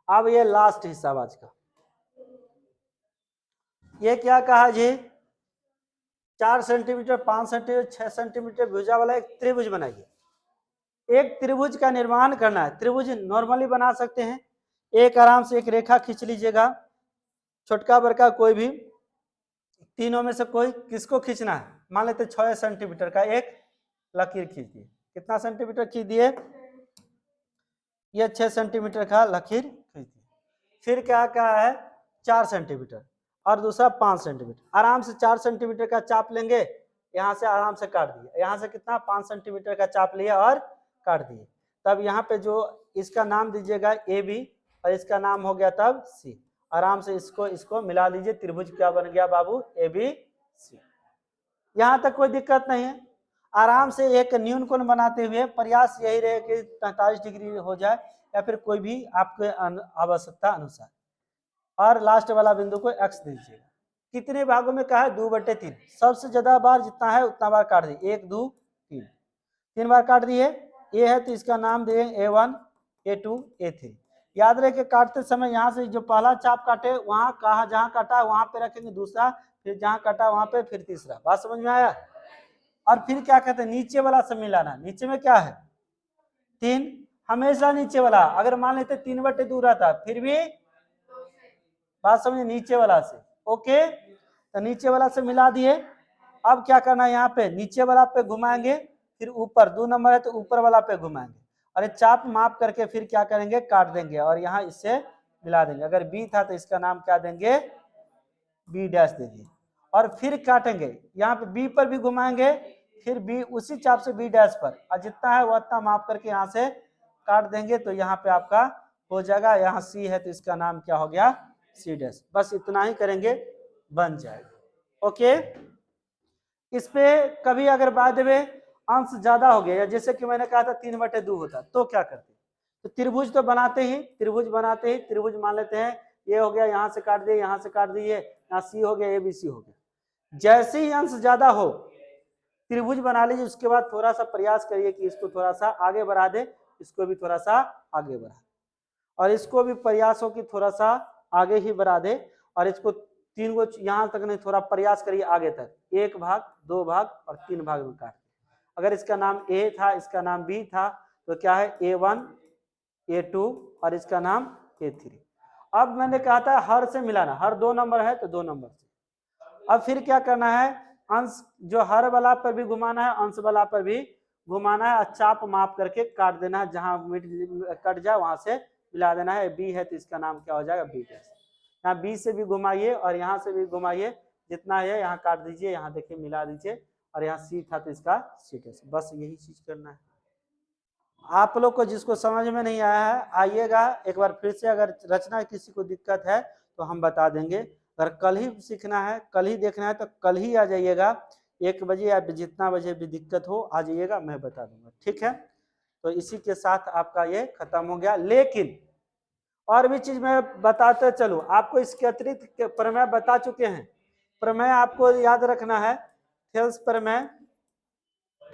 अब ये लास्ट हिस्सा आज का, ये क्या कहा जी, 4 सेंटीमीटर 5 सेंटीमीटर 6 सेंटीमीटर भुजा वाला एक त्रिभुज बनाइए, एक त्रिभुज का निर्माण करना है, त्रिभुज नॉर्मली बना सकते हैं, एक आराम से एक रेखा खींच लीजिएगा, छोटका बड़का कोई भी, तीनों में से कोई किसको खींचना है, मान लेते 6 सेंटीमीटर का एक लकीर खींच दिए, कितना सेंटीमीटर खींच दिए, ये 6 सेंटीमीटर का लकीर खींच दिए, फिर क्या कहा है 4 सेंटीमीटर और दूसरा 5 सेंटीमीटर। आराम से 4 सेंटीमीटर का चाप लेंगे, यहाँ से आराम से काट दिए, यहाँ से कितना 5 सेंटीमीटर का चाप लिया और काट दिए। तब यहाँ पे जो इसका नाम दीजिएगा ए बी और इसका नाम हो गया तब सी। आराम से इसको मिला दीजिए, त्रिभुज क्या बन गया बाबू, ए बी सी। यहाँ तक कोई दिक्कत नहीं है। आराम से एक न्यून कोण बनाते हुए प्रयास यही रहे कि 45 डिग्री हो जाए या फिर कोई भी आपके आवश्यकता अनुसार। और लास्ट वाला बिंदु को एक्स दीजिएगा। कितने भागों में कहा है, 2/3। सबसे ज्यादा बार जितना है उतना बार काट दिए, 1 2 3, 3 बार काट दिए। ए है तो इसका नाम दिए A1 A2 A3। याद रहे कि काटते समय यहाँ से जो पहला चाप काटे वहां कहा, जहां काटा वहां पे रखेंगे दूसरा, फिर जहां काटा वहां पे, फिर तीसरा। बात समझ में आया। और फिर क्या कहते हैं, नीचे वाला से मिलाना। नीचे में क्या है 3, हमेशा नीचे वाला। अगर मान लेते 3/2 रहता फिर भी बात समझे, नीचे वाला से। ओके, तो नीचे वाला से मिला दिए। अब क्या करना है, यहाँ पे नीचे वाला पे घुमाएंगे, फिर ऊपर 2 नंबर है तो ऊपर वाला पे घुमाएंगे और चाप माप करके फिर क्या करेंगे, काट देंगे और यहाँ इससे मिला देंगे। अगर बी था तो इसका नाम क्या देंगे, बी डैश देंगे। और फिर काटेंगे, यहाँ पे बी पर भी घुमाएंगे, फिर बी उसी चाप से बी डैश पर, और जितना है वो उतना माप करके यहाँ से काट देंगे। तो यहाँ पे आपका हो जाएगा, यहाँ सी है तो इसका नाम क्या हो गया, सी डैश। बस इतना ही करेंगे, बन जाएगा। ओके, इस पे कभी अगर बाय द वे अंश ज्यादा हो गया, जैसे कि मैंने कहा था 3/2 होता तो क्या करते, तो त्रिभुज तो बनाते ही, त्रिभुज मान लेते हैं। ये हो गया, यहाँ से काट दिए, यहाँ से काट दिए, यहाँ सी हो गया, ए बी सी हो गया। जैसे ही अंश ज्यादा हो त्रिभुज बना लीजिए, उसके बाद थोड़ा सा प्रयास करिए कि इसको थोड़ा सा आगे बढ़ा दे, इसको भी थोड़ा सा आगे बढ़ा, और इसको भी प्रयास हो कि थोड़ा सा आगे ही बढ़ा दे, और इसको 3 गो यहाँ तक नहीं, थोड़ा प्रयास करिए आगे तक, 1 भाग 2 भाग और 3 भाग में काट। अगर इसका नाम ए था, इसका नाम बी था, तो क्या है A1 A2 और इसका नाम A3। अब मैंने कहा था हर से मिलाना, हर 2 नंबर है तो 2 नंबर से। अब फिर क्या करना है, अंश जो हर वाला पर भी घुमाना है, अंश वाला पर भी घुमाना है, चाप माप करके काट देना है, जहां कट जाए वहां से मिला देना है। बी है तो इसका नाम क्या हो जाएगा, बी डैश। यहाँ बी से भी घुमाइए और यहाँ से भी घुमाइए, जितना है यहाँ काट दीजिए, यहाँ देखिए मिला दीजिए, और यहाँ सी था तो इसका सी डैश। बस यही चीज करना है। आप लोग को जिसको समझ में नहीं आया है आइएगा एक बार फिर से, अगर रचना किसी को दिक्कत है तो हम बता देंगे। अगर कल ही सीखना है, कल ही देखना है तो कल ही आ जाइएगा, 1 बजे या जितना बजे भी दिक्कत हो आ जाइएगा, मैं बता दूंगा। ठीक है, तो इसी के साथ आपका ये खत्म हो गया। लेकिन और भी चीज मैं बताते चलूं, आपको इसके अतिरिक्त प्रमेय बता चुके हैं। प्रमेय आपको याद रखना है, थेल्स प्रमेय,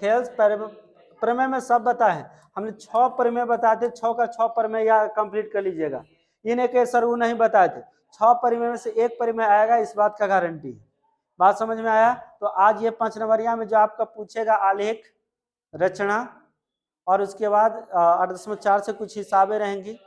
थेल्स प्रमेय में सब बताए हैं हमने। 6 प्रमेय बताए थे, 6 का 6 प्रमेय या कंप्लीट कर लीजिएगा। इन्हें के सर वो नहीं बताए थे, 6 प्रमेय में से 1 प्रमेय आएगा, इस बात का गारंटी है। बात समझ में आया। तो आज ये 5 नंबरिया में जो आपका पूछेगा आलेख, रचना, और उसके बाद 8.4 से कुछ हिसाबें रहेंगी।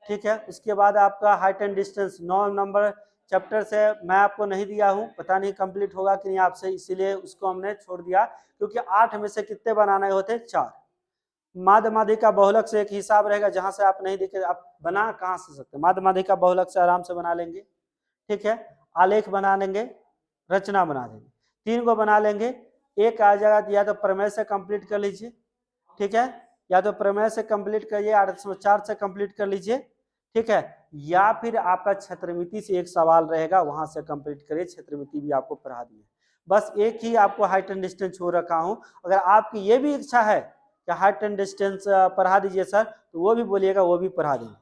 ठीक है, उसके बाद आपका height and distance 9 number chapter से मैं आपको नहीं दिया हूं, पता नहीं कंप्लीट होगा कि नहीं आपसे, इसीलिए उसको हमने छोड़ दिया, क्योंकि 8 में से कितने बनाने होते, 4। माध्य माध्यिका का बहुलक से एक हिसाब रहेगा, जहां से आप नहीं दिखे, आप बना कहां से सकते, माध्य माध्यिका का बहुलक से आराम से बना लेंगे। ठीक है, आलेख बना लेंगे, रचना बना देंगे, 3 को बना लेंगे। एक आ जाएगा, या तो प्रमेय से कंप्लीट कर लीजिए, ठीक है, या तो प्रमेय से कंप्लीट करिए, 8.4 से कंप्लीट कर लीजिए, ठीक है, या फिर आपका क्षेत्रमिति से एक सवाल रहेगा, वहां से कंप्लीट करिए, क्षेत्रमिति भी आपको पढ़ा दिए। बस एक ही आपको हाइट एंड डिस्टेंस छोड़ रखा हूं। अगर आपकी ये भी इच्छा है कि हाइट एंड डिस्टेंस पढ़ा दीजिए सर, तो वो भी बोलिएगा, वो भी पढ़ा देंगे,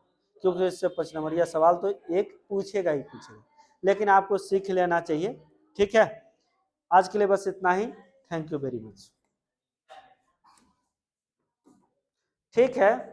क्योंकि इससे 5 नंबरिया सवाल तो एक पूछेगा ही पूछेगा, लेकिन आपको सीख लेना चाहिए। ठीक है, आज के लिए बस इतना ही। Thank you very much. ठीक है।